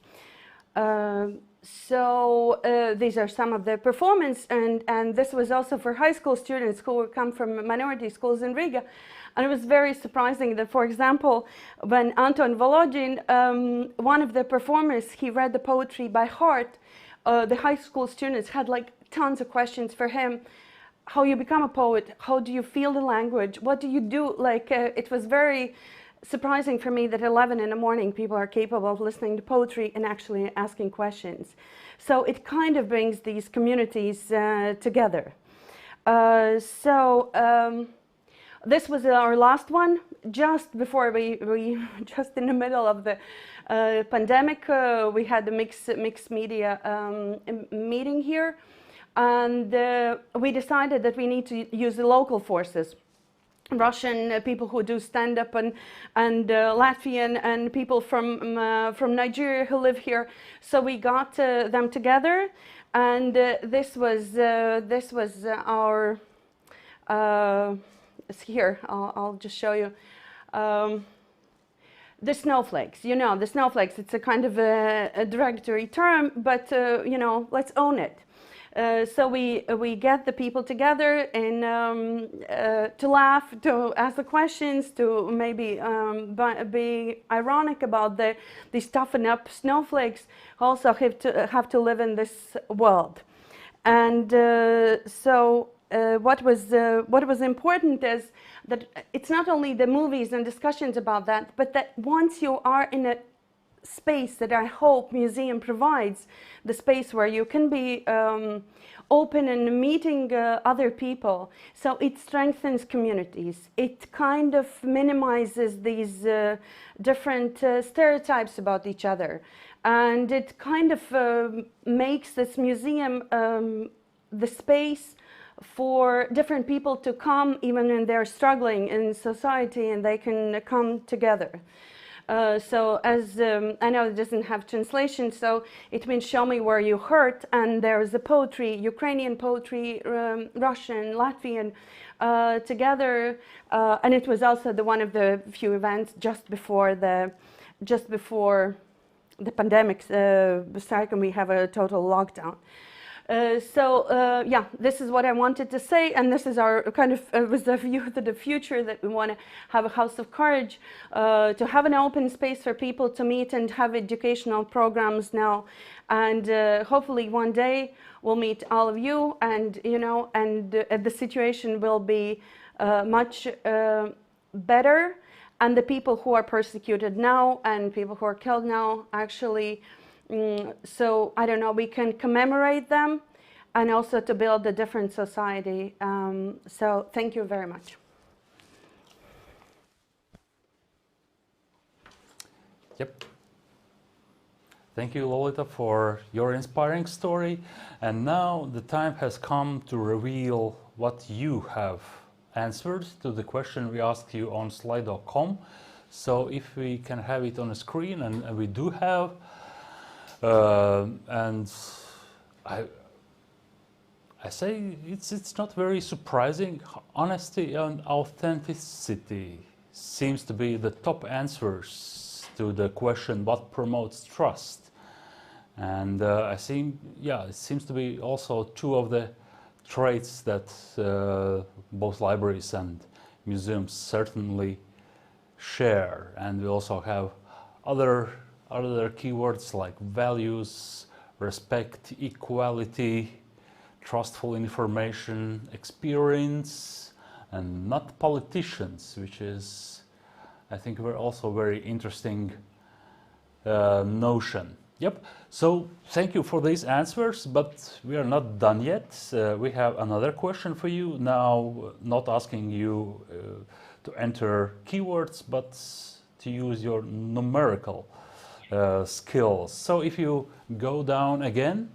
These are some of the performance, and this was also for high school students who come from minority schools in Riga. And it was very surprising that, for example, when Anton Volodin, one of the performers, he read the poetry by heart, the high school students had like tons of questions for him. How you become a poet? How do you feel the language? What do you do? Like, it was very surprising for me that at 11 in the morning people are capable of listening to poetry and actually asking questions. So it kind of brings these communities together. This was our last one, just before just in the middle of the pandemic, we had the mixed media meeting here, and we decided that we need to use the local forces. Russian people who do stand-up and Latvian and people from Nigeria who live here. So we got them together, and this was our here. I'll just show you the snowflakes. You know, the snowflakes. It's a kind of a derogatory term, but you know, let's own it. So we get the people together and to laugh, to ask the questions, to maybe be ironic about these toughen up snowflakes also have to live in this world. And what was important is that it's not only the movies and discussions about that, but that once you are in a space that I hope museum provides, the space where you can be open and meeting other people. So it strengthens communities. It kind of minimizes these different stereotypes about each other. And it kind of makes this museum the space for different people to come even when they're struggling in society, and they can come together. So as I know it doesn't have translation, so it means show me where you hurt, and there's the poetry, Ukrainian poetry, Russian, Latvian, together, and it was also one of the few events just before the pandemic strike, and we have a total lockdown. Yeah, this is what I wanted to say, and this is our kind of with the view to the future, that we want to have a House of Courage, to have an open space for people to meet and have educational programs now, and hopefully one day we'll meet all of you, and you know, and the situation will be much better, and the people who are persecuted now and people who are killed now actually. So I don't know, we can commemorate them and also to build a different society. So thank you very much. Yep. Thank you, Lolita, for your inspiring story. And now the time has come to reveal what you have answered to the question we asked you on Slido.com. So if we can have it on the screen, and we do have, and I say it's not very surprising. Honesty and authenticity seems to be the top answers to the question what promotes trust. And it seems to be also two of the traits that both libraries and museums certainly share. And we also have other keywords like values, respect, equality, trustful information, experience, and not politicians, which is, I think, also very interesting notion. Yep. So thank you for these answers, but we are not done yet. We have another question for you now, not asking you to enter keywords, but to use your numerical skills. So if you go down again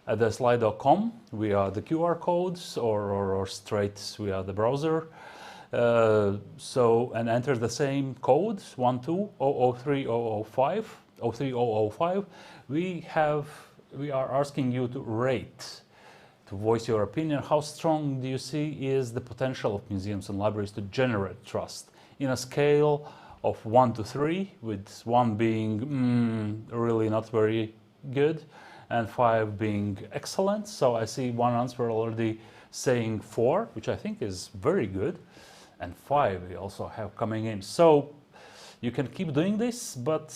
at the Slido.com via the QR codes or straight via the browser, and enter the same code 120030050, we are asking you to rate, to voice your opinion. How strong do you see is the potential of museums and libraries to generate trust in a scale of 1 to 3, with 1 being really not very good and 5 being excellent? So I see one answer already saying 4, which I think is very good, and 5 we also have coming in. So you can keep doing this, but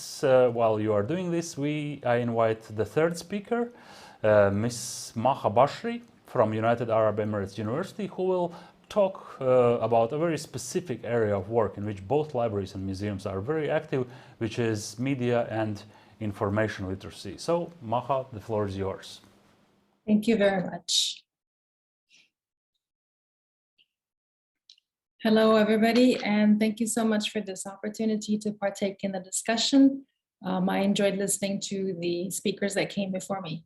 while you are doing this, I invite the third speaker, Ms. Maha Bashri from United Arab Emirates University, who will talk about a very specific area of work in which both libraries and museums are very active, which is media and information literacy. So, Maha, the floor is yours. Thank you very much. Hello, everybody, and thank you so much for this opportunity to partake in the discussion. I enjoyed listening to the speakers that came before me.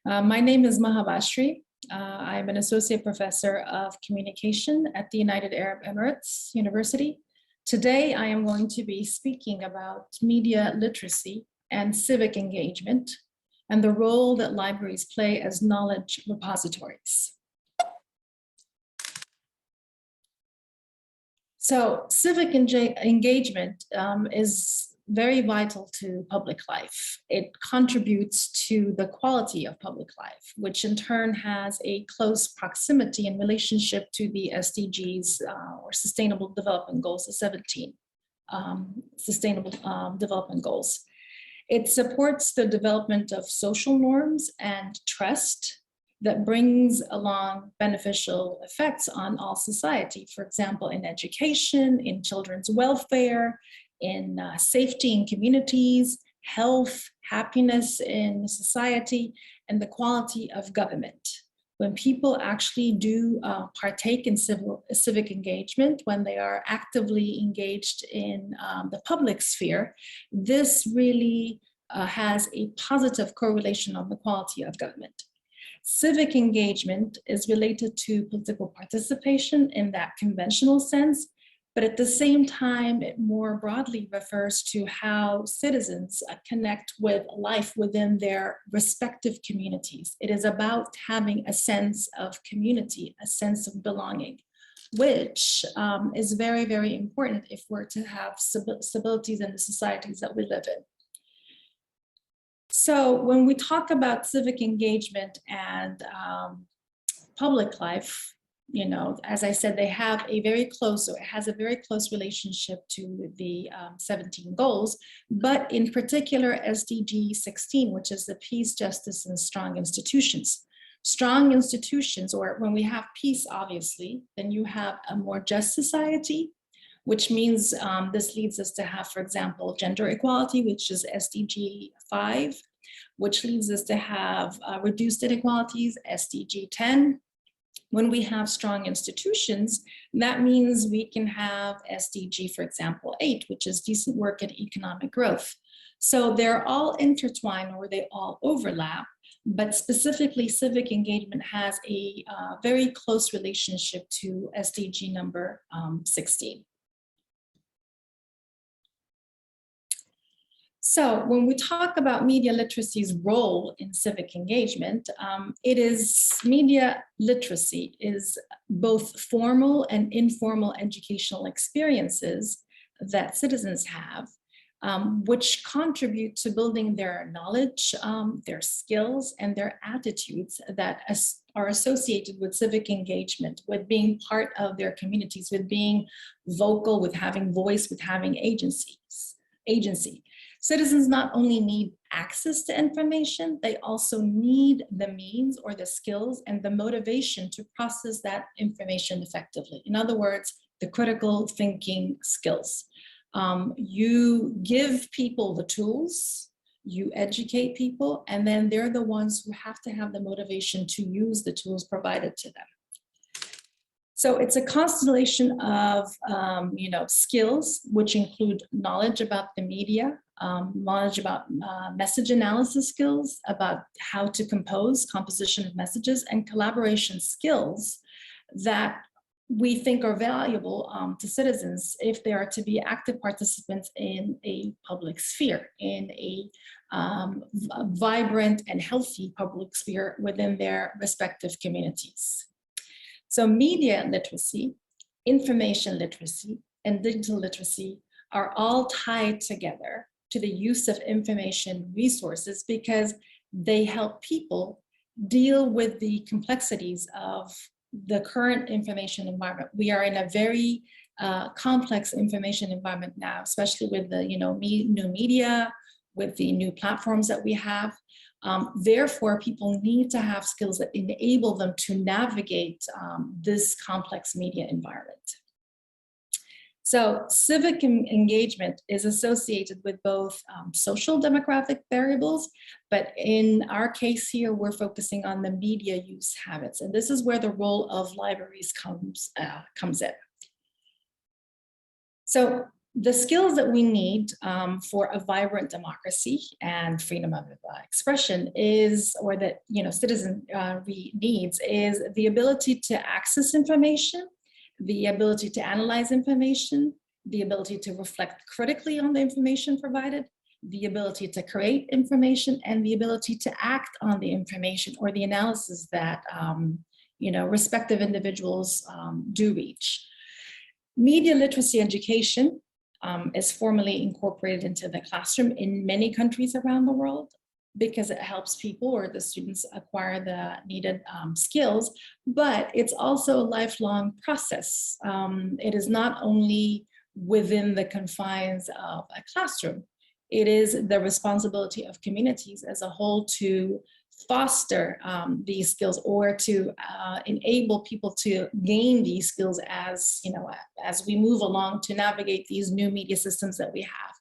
My name is Maha Bashri. I'm an associate professor of communication at the United Arab Emirates University. Today, I am going to be speaking about media literacy and civic engagement and the role that libraries play as knowledge repositories. So civic engagement is very vital to public life. It contributes to the quality of public life, which in turn has a close proximity and relationship to the SDGs or Sustainable Development Goals, the 17 Sustainable Development Goals. It supports the development of social norms and trust that brings along beneficial effects on all society. For example, in education, in children's welfare, in safety in communities, health, happiness in society, and the quality of government. When people actually do partake in civic engagement, when they are actively engaged in the public sphere, this really has a positive correlation on the quality of government. Civic engagement is related to political participation in that conventional sense, but at the same time, it more broadly refers to how citizens connect with life within their respective communities. It is about having a sense of community, a sense of belonging, which is very, very important if we're to have stabilities in the societies that we live in. So when we talk about civic engagement and public life, you know, as I said, it has a very close relationship to the 17 goals, but in particular SDG 16, which is the peace, justice, and strong institutions. Strong institutions, or when we have peace, obviously, then you have a more just society, which means this leads us to have, for example, gender equality, which is SDG 5, which leads us to have reduced inequalities, SDG 10. When we have strong institutions, that means we can have SDG, for example, 8, which is decent work and economic growth. So they're all intertwined or they all overlap, but specifically civic engagement has a very close relationship to SDG number 16. So when we talk about media literacy's role in civic engagement, media literacy is both formal and informal educational experiences that citizens have, which contribute to building their knowledge, their skills, and their attitudes that are associated with civic engagement, with being part of their communities, with being vocal, with having voice, with having agency. Citizens not only need access to information, they also need the means or the skills and the motivation to process that information effectively. In other words, the critical thinking skills. You give people the tools, you educate people, and then they're the ones who have to have the motivation to use the tools provided to them. So it's a constellation of skills, which include knowledge about the media, knowledge about message analysis skills, about how to compose, composition of messages, and collaboration skills that we think are valuable to citizens if they are to be active participants in a public sphere, in a vibrant and healthy public sphere within their respective communities. So media literacy, information literacy, and digital literacy are all tied together to the use of information resources because they help people deal with the complexities of the current information environment. We are in a very complex information environment now, especially with the new media, with the new platforms that we have. Therefore, people need to have skills that enable them to navigate this complex media environment. So civic engagement is associated with both social demographic variables, but in our case here, we're focusing on the media use habits. And this is where the role of libraries comes in. So the skills that we need for a vibrant democracy and freedom of expression is, or that citizenry needs, is the ability to access information, the ability to analyze information, the ability to reflect critically on the information provided, the ability to create information, and the ability to act on the information or the analysis that respective individuals do reach. Media literacy education is formally incorporated into the classroom in many countries around the world because it helps people or the students acquire the needed skills, but it's also a lifelong process. It is not only within the confines of a classroom. It is the responsibility of communities as a whole to foster these skills or to enable people to gain these skills as we move along to navigate these new media systems that we have.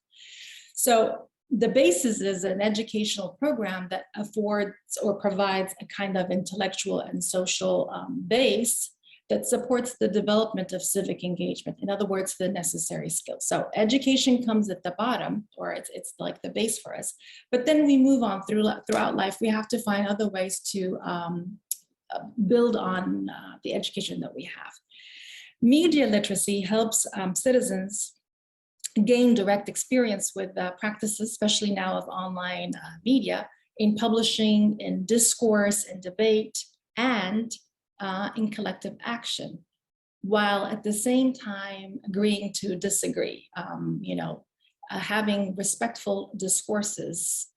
So the basis is an educational program that affords or provides a kind of intellectual and social base that supports the development of civic engagement. In other words, the necessary skills. So education comes at the bottom, or it's like the base for us. But then we move on throughout life. We have to find other ways to build on the education that we have. Media literacy helps citizens gain direct experience with practices, especially now of online media, in publishing, in discourse, in debate, and in collective action, while at the same time agreeing to disagree, having respectful discourses,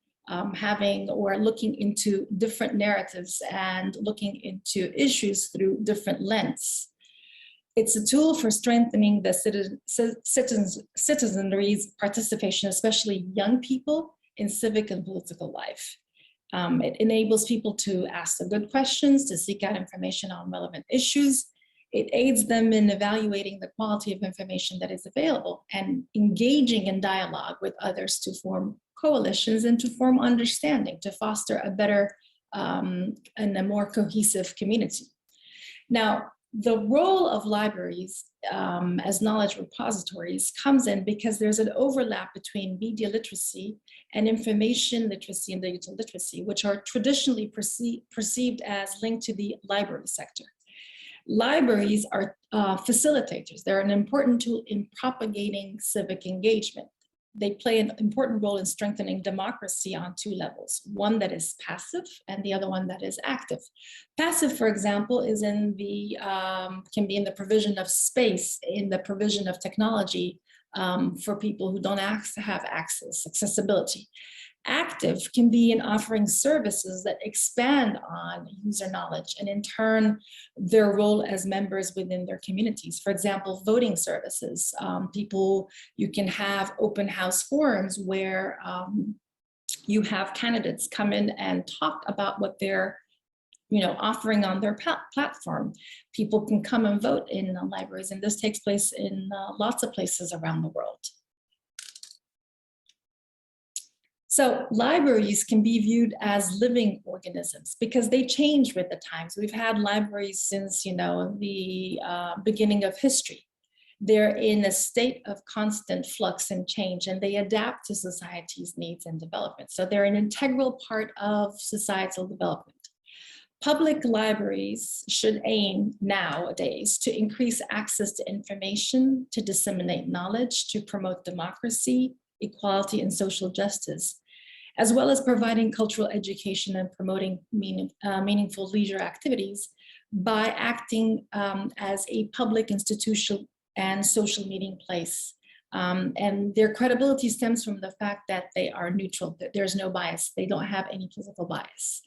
having or looking into different narratives and looking into issues through different lenses. It's a tool for strengthening the citizenry's participation, especially young people, in civic and political life. It enables people to ask the good questions, to seek out information on relevant issues. It aids them in evaluating the quality of information that is available and engaging in dialogue with others to form coalitions and to form understanding, to foster a better and a more cohesive community. Now, The role of libraries as knowledge repositories comes in because there's an overlap between media literacy and information literacy and digital literacy, which are traditionally perceived as linked to the library sector. Libraries are facilitators. They're an important tool in propagating civic engagement. They play an important role in strengthening democracy on two levels, one that is passive and the other one that is active. Passive, for example, is in the, can be in the provision of space, in the provision of technology for people who don't have access, accessibility. Active can be in offering services that expand on user knowledge and in turn their role as members within their communities. For example, voting services. You can have open house forums where you have candidates come in and talk about what they're offering on their platform. People can come and vote in libraries, and this takes place in lots of places around the world. So libraries can be viewed as living organisms because they change with the times. We've had libraries since, the beginning of history. They're in a state of constant flux and change, and they adapt to society's needs and development. So they're an integral part of societal development. Public libraries should aim nowadays to increase access to information, to disseminate knowledge, to promote democracy, equality, and social justice, as well as providing cultural education and promoting meaningful leisure activities by acting as a public institution and social meeting place. And their credibility stems from the fact that they are neutral. There's no bias. They don't have any political bias.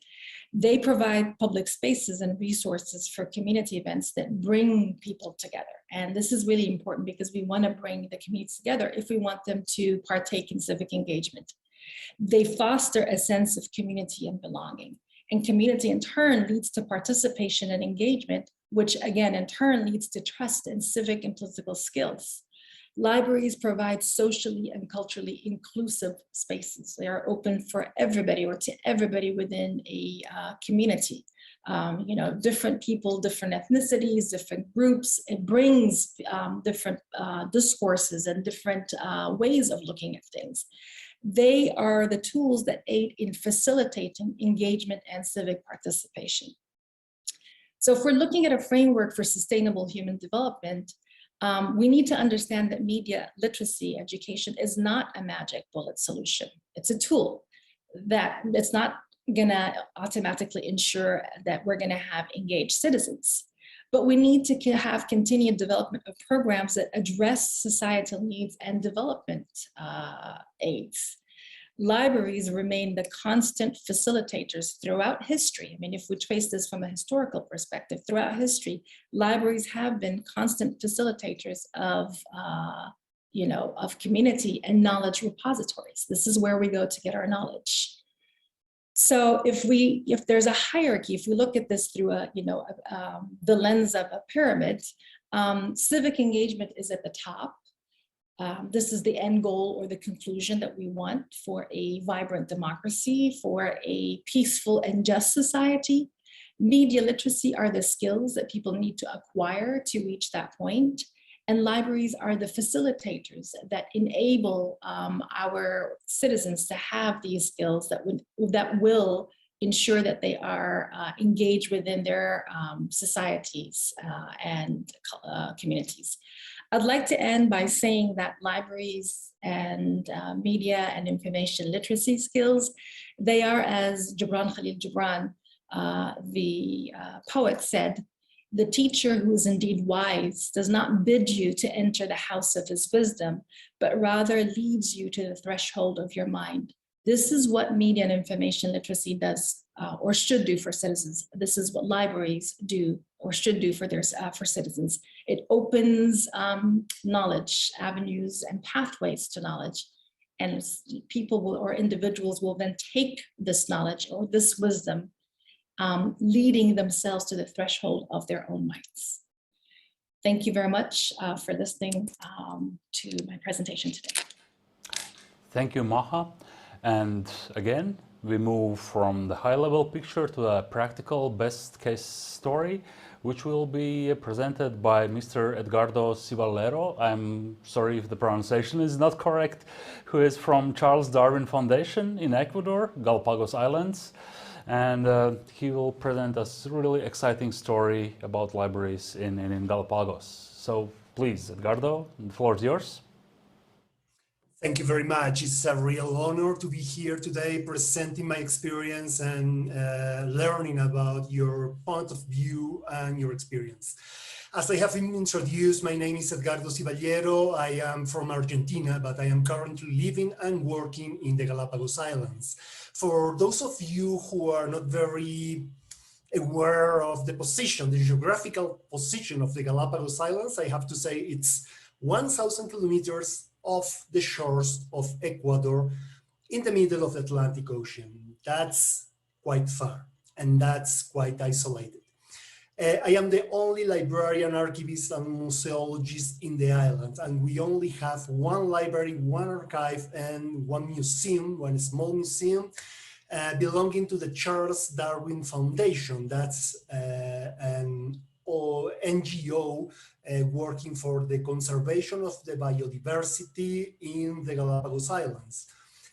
They provide public spaces and resources for community events that bring people together. And this is really important because we want to bring the communities together if we want them to partake in civic engagement. They foster a sense of community and belonging. And community in turn leads to participation and engagement, which again in turn leads to trust in civic and political skills. Libraries provide socially and culturally inclusive spaces. They are open for everybody or to everybody within a community. Different people, different ethnicities, different groups. It brings different discourses and different ways of looking at things. They are the tools that aid in facilitating engagement and civic participation. So if we're looking at a framework for sustainable human development, we need to understand that media literacy education is not a magic bullet solution. It's a tool that it's not gonna automatically ensure that we're gonna have engaged citizens. But we need to have continued development of programs that address societal needs and development aids. Libraries remain the constant facilitators throughout history. I mean, if we trace this from a historical perspective, throughout history, libraries have been constant facilitators of community and knowledge repositories. This is where we go to get our knowledge. So if there's a hierarchy, if we look at this through the lens of a pyramid, civic engagement is at the top. This is the end goal or the conclusion that we want for a vibrant democracy, for a peaceful and just society. Media literacy are the skills that people need to acquire to reach that point. And libraries are the facilitators that enable our citizens to have these skills that will ensure that they are engaged within their societies and communities. I'd like to end by saying that libraries and media and information literacy skills, they are, as Gibran Khalil Gibran, the poet said, the teacher who is indeed wise does not bid you to enter the house of his wisdom, but rather leads you to the threshold of your mind. This is what media and information literacy does or should do for citizens. This is what libraries do or should do for citizens. It opens knowledge, avenues, and pathways to knowledge. And people or individuals will then take this knowledge or this wisdom, leading themselves to the threshold of their own minds. Thank you very much for listening to my presentation today. Thank you, Maha. And again, we move from the high-level picture to a practical best case story which will be presented by Mr. Edgardo Ciballero. I'm sorry if the pronunciation is not correct, who is from Charles Darwin Foundation in Ecuador, Galapagos Islands. And he will present us a really exciting story about libraries in Galapagos. So please, Edgardo, the floor is yours. Thank you very much. It's a real honor to be here today presenting my experience and learning about your point of view and your experience. As I have been introduced, my name is Edgardo Ciballero. I am from Argentina, but I am currently living and working in the Galapagos Islands. For those of you who are not very aware of the position, the geographical position of the Galapagos Islands, I have to say it's 1,000 kilometers off the shores of Ecuador in the middle of the Atlantic Ocean. That's quite far and that's quite isolated. I am the only librarian, archivist, and museologist in the island, and we only have one library, one archive, and one museum, one small museum, belonging to the Charles Darwin Foundation. That's an NGO working for the conservation of the biodiversity in the Galapagos Islands.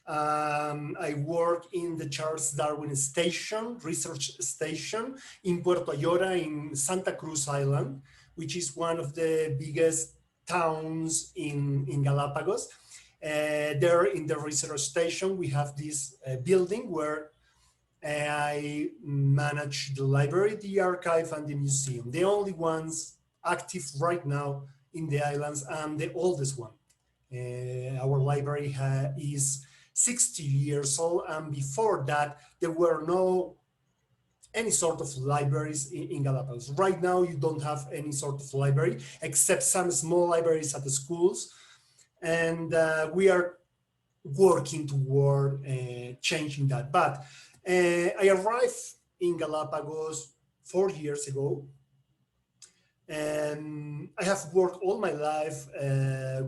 I work in the Charles Darwin Station, research station in Puerto Ayora in Santa Cruz Island, which is one of the biggest towns in Galapagos. There in the research station, we have this building where I manage the library, the archive, and the museum. The only ones active right now in the islands and the oldest one. Our library is 60 years old, and before that, there were no any sort of libraries in Galapagos. Right now, you don't have any sort of library, except some small libraries at the schools. And we are working toward changing that. But I arrived in Galapagos 4 years ago. And I have worked all my life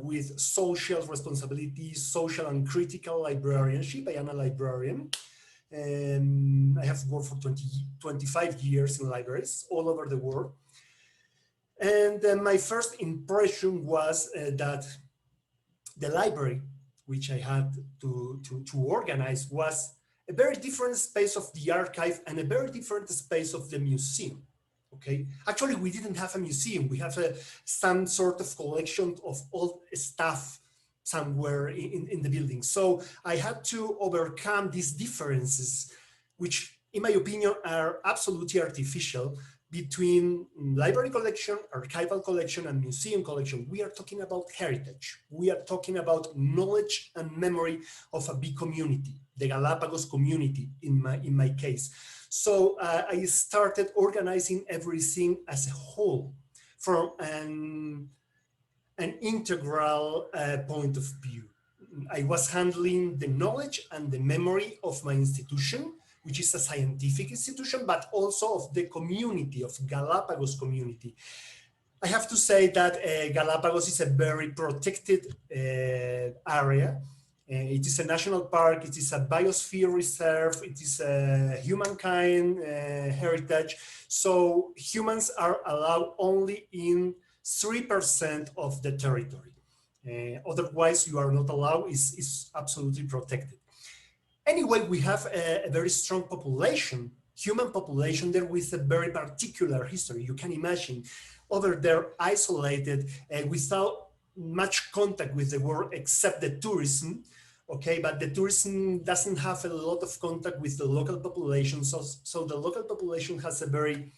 with social responsibility, social and critical librarianship. I am a librarian. And I have worked for 25 years in libraries all over the world. And my first impression was that the library, which I had to organize, was a very different space of the archive and a very different space of the museum. Okay, actually, we didn't have a museum. We have some sort of collection of old stuff somewhere in the building. So I had to overcome these differences, which in my opinion are absolutely artificial, between library collection, archival collection, and museum collection. We are talking about heritage. We are talking about knowledge and memory of a big community, the Galapagos community in my case. So I started organizing everything as a whole from an integral point of view. I was handling the knowledge and the memory of my institution, which is a scientific institution, but also of the community, of Galapagos community. I have to say that Galapagos is a very protected area. It is a national park, it is a biosphere reserve, it is a humankind heritage. So humans are allowed only in 3% of the territory. Otherwise, you are not allowed, is absolutely protected. Anyway, we have a very strong population, human population there with a very particular history. You can imagine over there isolated without much contact with the world except the tourism. Okay, but the tourism doesn't have a lot of contact with the local population. So the local population has a very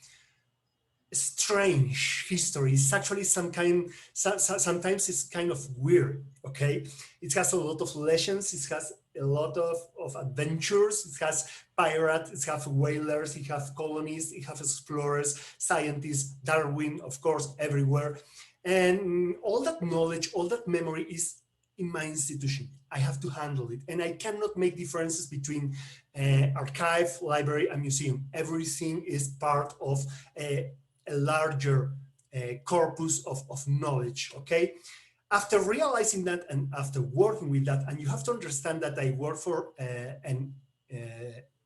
strange history. It's actually sometimes it's kind of weird, okay? It has a lot of legends, it has a lot of adventures, it has pirates, it has whalers, it has colonists, it has explorers, scientists, Darwin, of course, everywhere. And all that knowledge, all that memory is in my institution. I have to handle it. And I cannot make differences between archive, library, and museum. Everything is part of a larger corpus of knowledge, okay? After realizing that and after working with that, and you have to understand that I work for an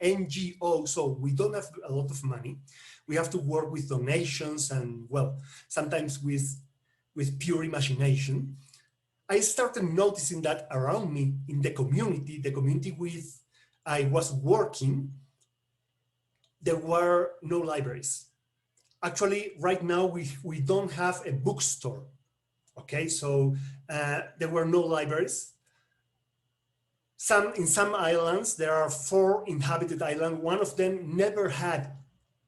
NGO, so we don't have a lot of money. We have to work with donations and, well, sometimes with pure imagination. I started noticing that around me in the community with I was working, there were no libraries. Actually, right now we don't have a bookstore. Okay, so there were no libraries. In some islands, there are 4 inhabited islands. One of them never had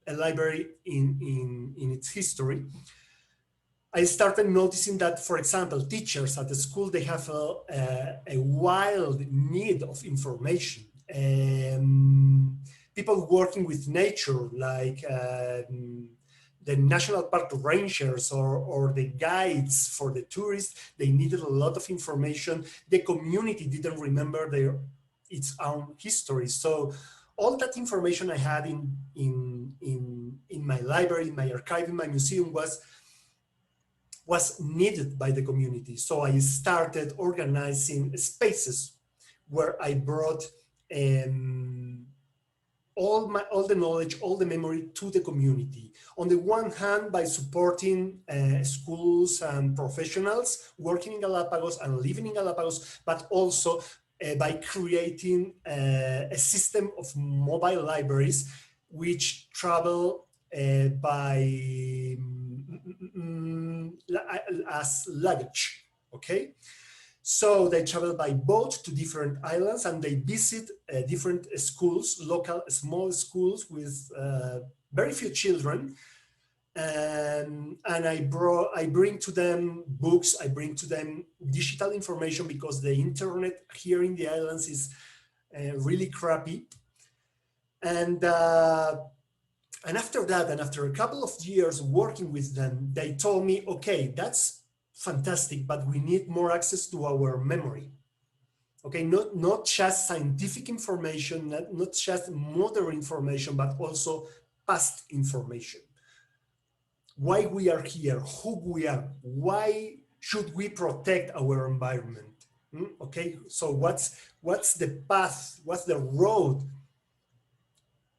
a library in its history. I started noticing that, for example, teachers at the school, they have a wild need of information. People working with nature, like the National Park Rangers or the guides for the tourists, they needed a lot of information. The community didn't remember its own history. So all that information I had in my library, in my archive, in my museum was needed by the community. So I started organizing spaces where I brought all the knowledge, all the memory to the community. On the one hand, by supporting schools and professionals working in Galapagos and living in Galapagos, but also by creating a system of mobile libraries which travel by as luggage, okay? So they travel by boat to different islands and they visit different schools, local small schools with very few children. And I bring to them books, I bring to them digital information because the internet here in the islands is really crappy. And after that, and after a couple of years working with them, they told me, okay, that's fantastic, but we need more access to our memory. Okay, not just scientific information, not just modern information, but also past information. Why we are here, who we are, why should we protect our environment? Okay, so what's the path, what's the road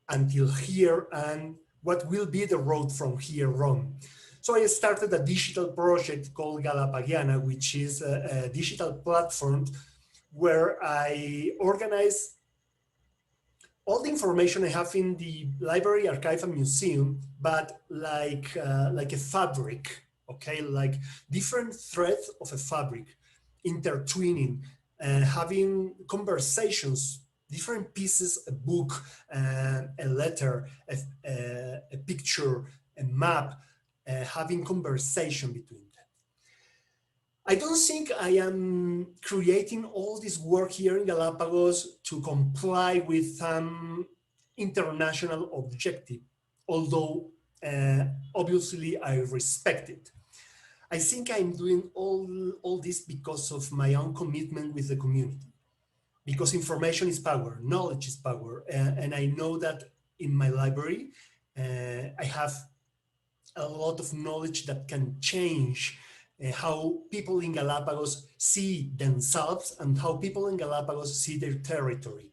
until here, and what will be the road from here on? So I started a digital project called Galapagiana, which is a digital platform where I organize all the information I have in the library, archive, and museum, but like a fabric, okay, like different threads of a fabric, intertwining, having conversations, different pieces, a book, a letter, a picture, a map, having conversation between them. I don't think I am creating all this work here in Galapagos to comply with some international objective, although obviously I respect it. I think I'm doing all this because of my own commitment with the community, because information is power, knowledge is power, and I know that in my library, I have a lot of knowledge that can change how people in Galapagos see themselves and how people in Galapagos see their territory.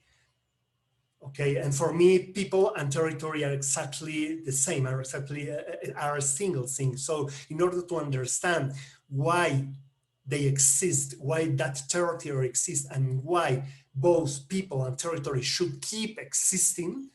Okay, and for me, people and territory are exactly the same, are a single thing. So in order to understand why they exist, why that territory exists, and why both people and territory should keep existing,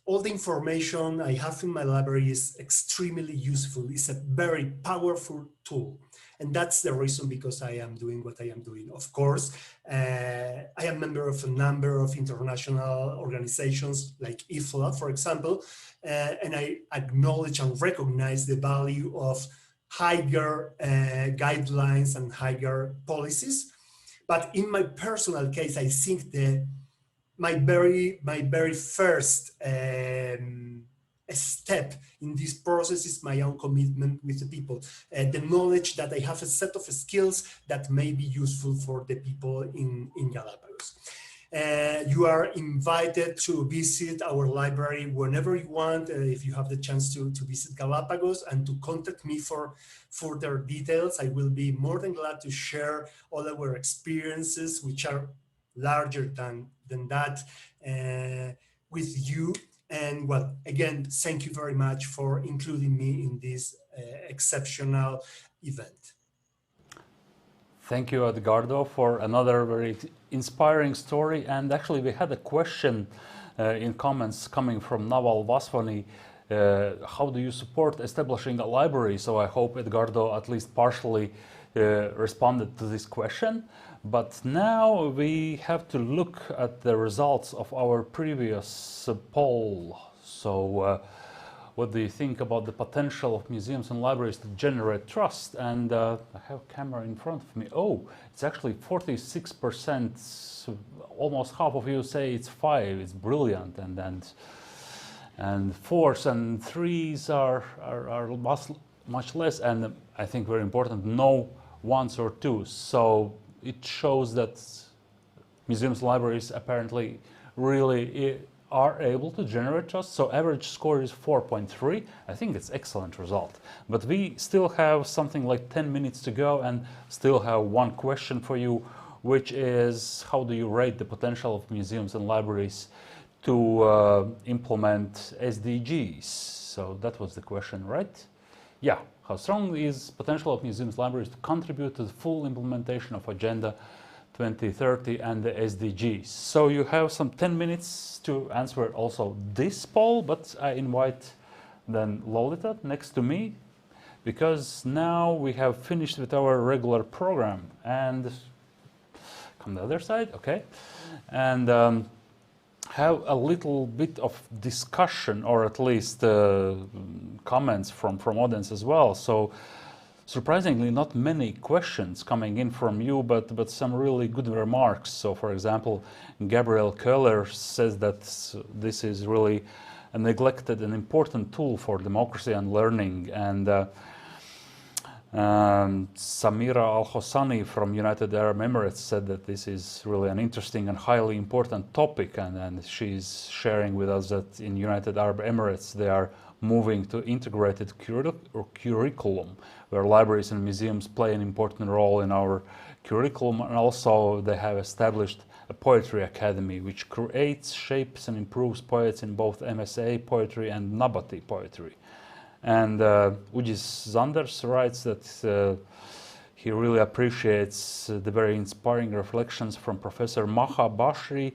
all the information I have in my library is extremely useful. It's a very powerful tool. And that's the reason because I am doing what I am doing. Of course, I am a member of a number of international organizations like IFLA, for example, and I acknowledge and recognize the value of higher guidelines and higher policies. But in my personal case, I think my very first step in this process is my own commitment with the people, the knowledge that I have a set of skills that may be useful for the people in Galapagos. You are invited to visit our library whenever you want, if you have the chance to visit Galapagos, and to contact me for further details. I will be more than glad to share all our experiences, which are larger than than that with you. And well, again, thank you very much for including me in this exceptional event. Thank you, Edgardo, for another very inspiring story. And actually, we had a question in comments coming from Naval Vasvani. How do you support establishing a library? So I hope Edgardo at least partially responded to this question. But now we have to look at the results of our previous poll. So what do you think about the potential of museums and libraries to generate trust? And I have a camera in front of me. Oh, it's actually 46%. Almost half of you say it's 5. It's brilliant, and 4s and 3s are much less. And I think very important, no 1s or 2s. So it shows that museums, libraries apparently really are able to generate trust. So average score is 4.3. I think it's excellent result. But we still have something like 10 minutes to go and still have one question for you, which is how do you rate the potential of museums and libraries to implement SDGs? So that was the question, right? Yeah. How strong is potential of museums, libraries to contribute to the full implementation of Agenda 2030 and the SDGs? So you have some 10 minutes to answer also this poll, but I invite then Lolita next to me, because now we have finished with our regular program. And come the other side, okay? And have a little bit of discussion, or at least comments from audience as well. So surprisingly, not many questions coming in from you, but some really good remarks. So for example, Gabriel Köhler says that this is really a neglected and important tool for democracy and learning. And Samira Al-Hossani from United Arab Emirates said that this is really an interesting and highly important topic, and she's sharing with us that in United Arab Emirates they are moving to integrated curriculum, where libraries and museums play an important role in our curriculum. And also they have established a poetry academy which creates, shapes and improves poets in both MSA poetry and Nabati poetry. And Ujis Zanders writes that he really appreciates the very inspiring reflections from Professor Maha Bashri,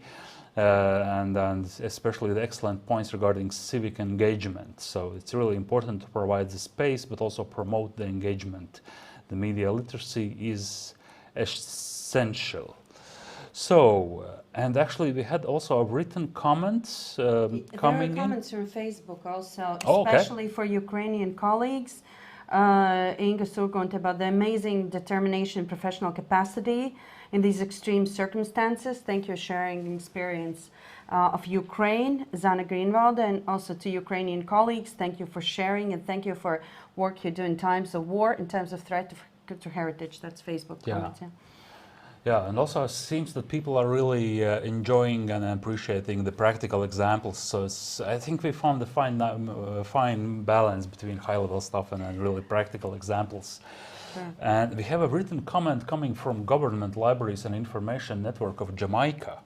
and especially the excellent points regarding civic engagement. So it's really important to provide the space, but also promote the engagement. The media literacy is essential. So, and actually we had also a written comments coming in. There are comments from Facebook also, Oh, okay. especially for Ukrainian colleagues. Inga Surgont about the amazing determination and professional capacity in these extreme circumstances. Thank you for sharing the experience of Ukraine. Zana Greenwald, and also to Ukrainian colleagues, thank you for sharing, and thank you for work you do in times of war, in times of threat to cultural heritage. That's Facebook comments. Yeah. Yeah, and also it seems that people are really enjoying and appreciating the practical examples. So I think we found a fine balance between high-level stuff and really practical examples. Sure. And we have a written comment coming from Government Libraries and Information Network of Jamaica.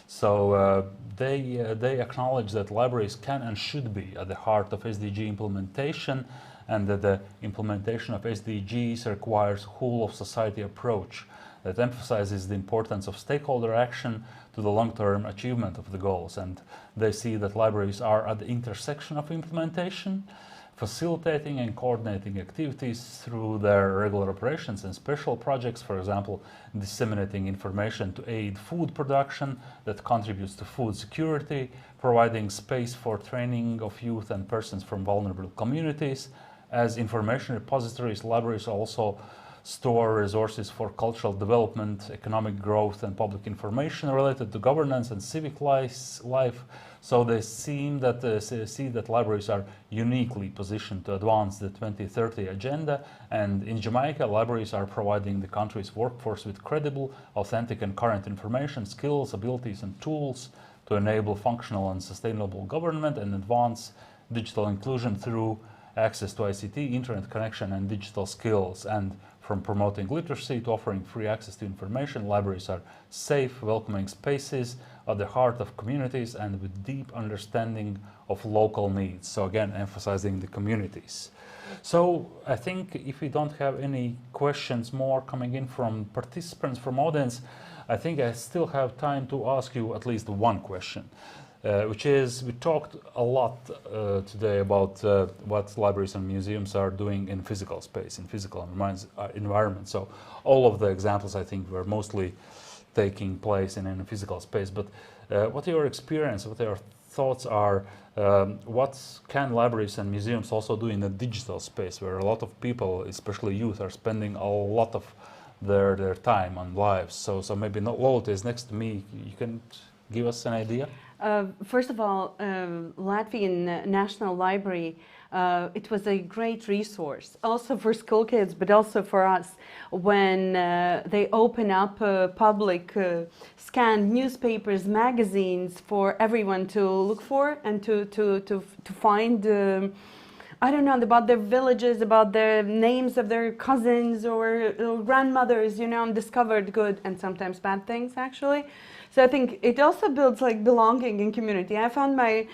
So they acknowledge that libraries can and should be at the heart of SDG implementation, and that the implementation of SDGs requires whole of society approach that emphasizes the importance of stakeholder action to the long-term achievement of the goals. And they see that libraries are at the intersection of implementation, facilitating and coordinating activities through their regular operations and special projects, for example, disseminating information to aid food production that contributes to food security, providing space for training of youth and persons from vulnerable communities. As information repositories, libraries also store resources for cultural development, economic growth, and public information related to governance and civic life. So they see that libraries are uniquely positioned to advance the 2030 agenda. And in Jamaica, libraries are providing the country's workforce with credible, authentic, and current information, skills, abilities, and tools to enable functional and sustainable government and advance digital inclusion through access to ICT, internet connection, and digital skills. And from promoting literacy to offering free access to information, libraries are safe, welcoming spaces at the heart of communities and with deep understanding of local needs. So again, emphasizing the communities. So I think if we don't have any questions more coming in from participants, from audience, I think I still have time to ask you at least one question, which is, we talked a lot today about what libraries and museums are doing in physical space, in physical environment. So all of the examples, I think, were mostly taking place in a physical space. But what your experience, what your thoughts are, what can libraries and museums also do in a digital space where a lot of people, especially youth, are spending a lot of their time and lives? So maybe Lolita is next to me. You can give us an idea? First of all, Latvian National Library, it was a great resource, also for school kids, but also for us, when they open up public scanned newspapers, magazines for everyone to look for and to find, I don't know, about their villages, about the names of their cousins or grandmothers, you know, and discovered good and sometimes bad things, actually. So I think it also builds like belonging in community. I found my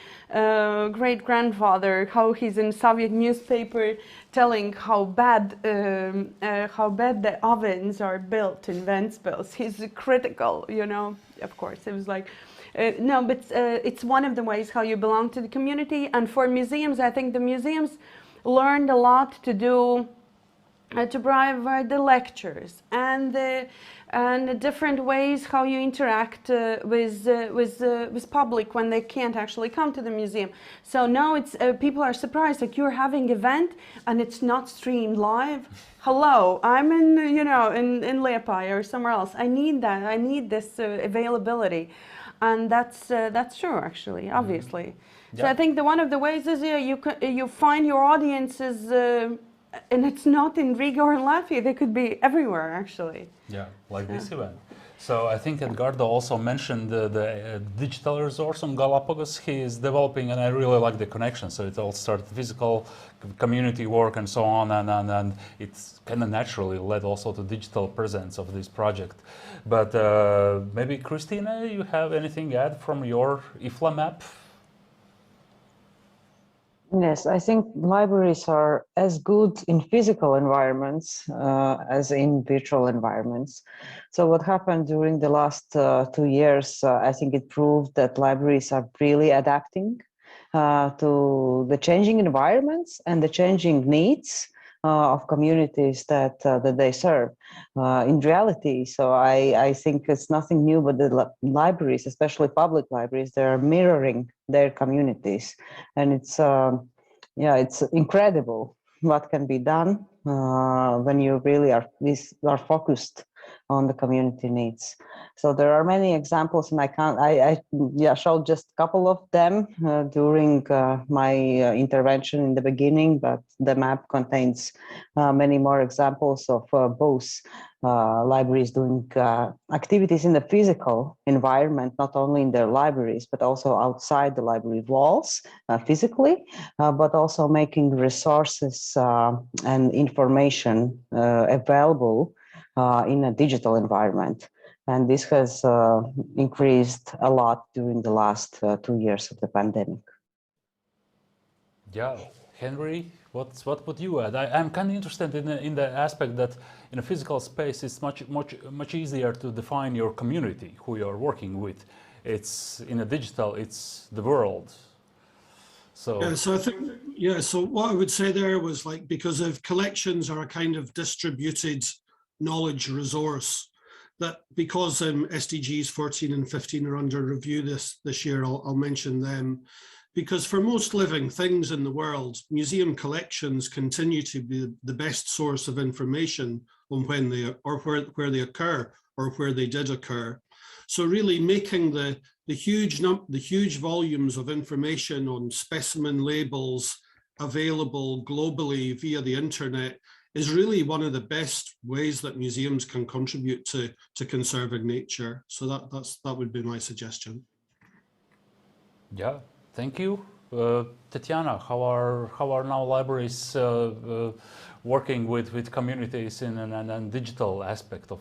great-grandfather, how he's in Soviet newspaper telling how bad the ovens are built in Ventspils. He's critical, you know, of course. It was like, no, but it's one of the ways how you belong to the community. And for museums, I think the museums learned a lot to do, to provide the lectures and the different ways how you interact with public when they can't actually come to the museum. So now it's people are surprised, like, you're having event and it's not streamed live. Hello, I'm in, you know, in Liepāja or somewhere else. I need that. I need this availability, and that's true, actually, obviously. Mm-hmm. So I think one of the ways is you find your audiences. And it's not in Riga or in Latvia, they could be everywhere, actually. Yeah, like this event. So I think Edgardo also mentioned the digital resource on Galapagos he is developing, and I really like the connection. So it all started physical community work and so on, and it's kind of naturally led also to digital presence of this project. But maybe Christina, you have anything to add from your IFLA map? Yes, I think libraries are as good in physical environments as in virtual environments. So what happened during the last 2 years, I think it proved that libraries are really adapting to the changing environments and the changing needs of communities that they serve in reality. So I think it's nothing new, but the libraries, especially public libraries, they're mirroring their communities, and it's it's incredible what can be done when you really are focused on the community needs. So there are many examples, and I showed just a couple of them during my intervention in the beginning, but the map contains many more examples of both libraries doing activities in the physical environment, not only in their libraries, but also outside the library walls physically, but also making resources and information available in a digital environment. And this has increased a lot during the last 2 years of the pandemic. Yeah, Henry, what would you add? I'm kind of interested in the aspect that in a physical space it's much easier to define your community, who you're working with. It's in a digital, it's the world. So yeah, so I think, yeah, so what I would say there was, like, because of collections are a kind of distributed knowledge resource, that because SDGs 14 and 15 are under review this year, I'll mention them. Because for most living things in the world, museum collections continue to be the best source of information on when they or where they occur or where they did occur. So really making the huge volumes of information on specimen labels available globally via the internet is really one of the best ways that museums can contribute to conserving nature. So that would be my suggestion. Yeah. Thank you. Tatiana, how are now libraries working with communities in an digital aspect of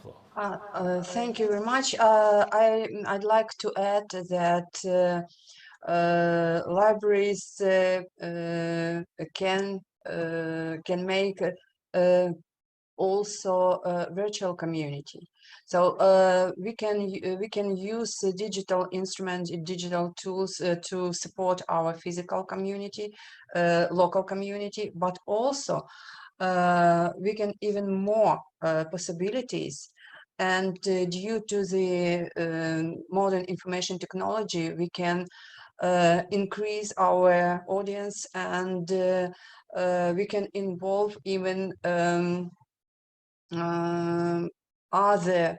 Thank you very much. I'd like to add that libraries can make also a virtual community. So we can use digital instruments, digital tools to support our physical community, local community, but also we can even more possibilities. And due to the modern information technology, we can increase our audience, and we can involve even other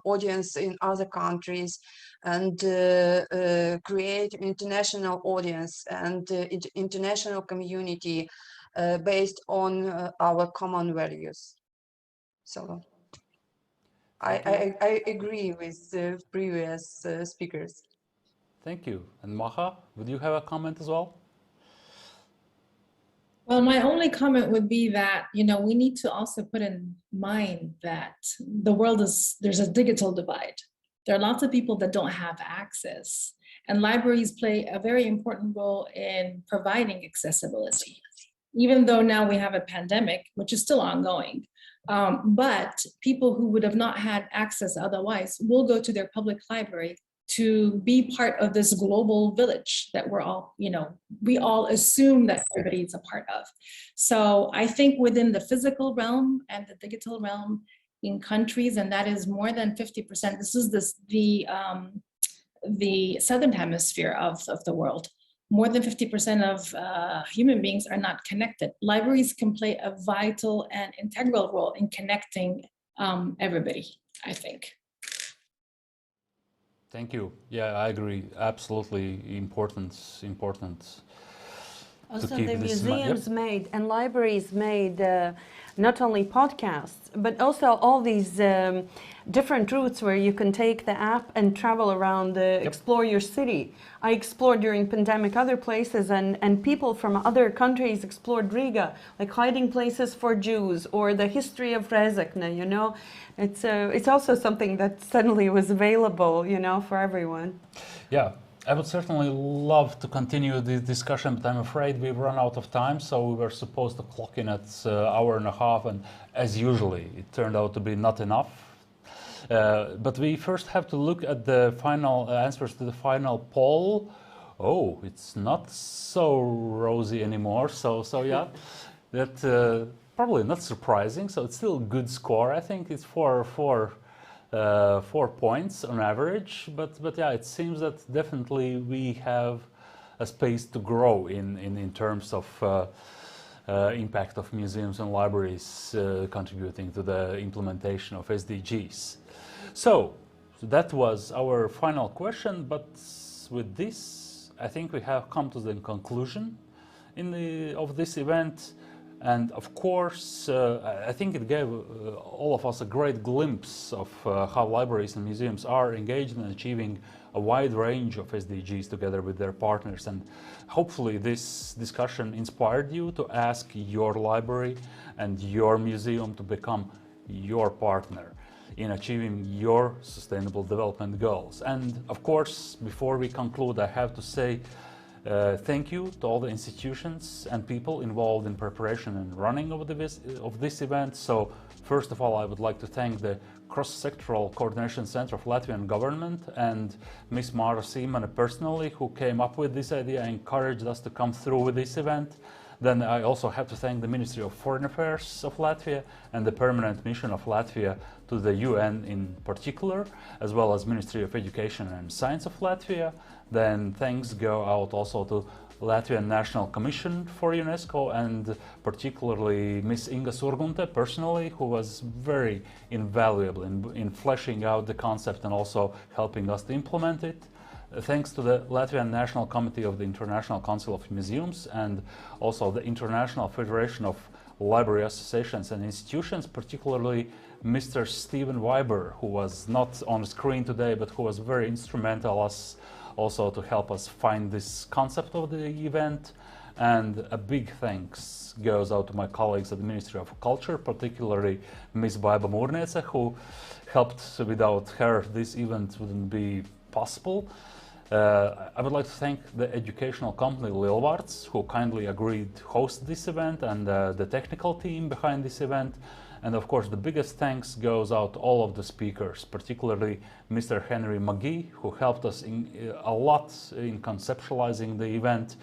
audience in other countries, and create international audience and international community based on our common values. So I agree with the previous speakers. Thank you. And Maha, would you have a comment as well? Well, my only comment would be that, you know, we need to also put in mind that the world there's a digital divide. There are lots of people that don't have access, and libraries play a very important role in providing accessibility. Even though now we have a pandemic, which is still ongoing, but people who would have not had access otherwise will go to their public library to be part of this global village that we're all, you know, we all assume that everybody is a part of. So I think within the physical realm and the digital realm in countries, and that is more than 50%, this is the Southern Hemisphere of the world. More than 50% of human beings are not connected. Libraries can play a vital and integral role in connecting everybody, I think. Thank you. Yeah, I agree. Absolutely important. Also, the museums made and libraries made not only podcasts, but also all these different routes where you can take the app and travel around, explore your city. I explored during pandemic other places, and people from other countries explored Riga, like hiding places for Jews or the history of Rezekne, you know. It's also something that suddenly was available, you know, for everyone. Yeah. I would certainly love to continue this discussion, but I'm afraid we've run out of time. So we were supposed to clock in at hour and a half, and as usually, it turned out to be not enough. But we first have to look at the final answers to the final poll. Oh, it's not so rosy anymore. So yeah, that probably not surprising. So it's still a good score. I think it's 4 points on average, but yeah, it seems that definitely we have a space to grow in terms of impact of museums and libraries contributing to the implementation of SDGs. So that was our final question, but with this, I think we have come to the conclusion of this event. And of course, I think it gave all of us a great glimpse of how libraries and museums are engaged in achieving a wide range of SDGs together with their partners. And hopefully this discussion inspired you to ask your library and your museum to become your partner in achieving your sustainable development goals. And of course, before we conclude, I have to say thank you to all the institutions and people involved in preparation and running of this event. So first of all, I would like to thank the Cross-Sectoral Coordination Center of Latvian Government and Ms. Mara Simane personally, who came up with this idea and encouraged us to come through with this event. Then I also have to thank the Ministry of Foreign Affairs of Latvia and the Permanent Mission of Latvia to the UN in particular, as well as Ministry of Education and Science of Latvia. Then thanks go out also to Latvian National Commission for UNESCO, and particularly Ms. Inga Surgunte personally, who was very invaluable in fleshing out the concept and also helping us to implement it. Thanks to the Latvian National Committee of the International Council of Museums and also the International Federation of Library Associations and Institutions, particularly Mr. Steven Weiber, who was not on the screen today, but who was very instrumental as also to help us find this concept of the event. And a big thanks goes out to my colleagues at the Ministry of Culture, particularly Ms. Baiba Mūrniece, who helped. Without her, this event wouldn't be possible. I would like to thank the educational company Lielvārds, who kindly agreed to host this event, and the technical team behind this event. And of course, the biggest thanks goes out to all of the speakers, particularly Mr. Henry McGee, who helped us a lot in conceptualizing the event.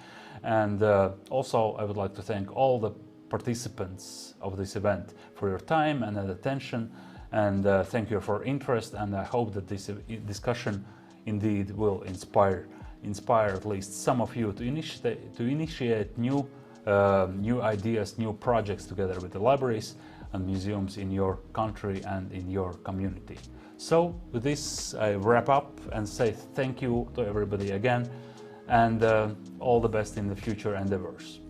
And also, I would like to thank all the participants of this event for your time and attention. And thank you for interest. And I hope that this discussion indeed will inspire at least some of you to initiate new ideas, new projects together with the libraries and museums in your country and in your community. So with this, I wrap up and say thank you to everybody again, and all the best in the future endeavors.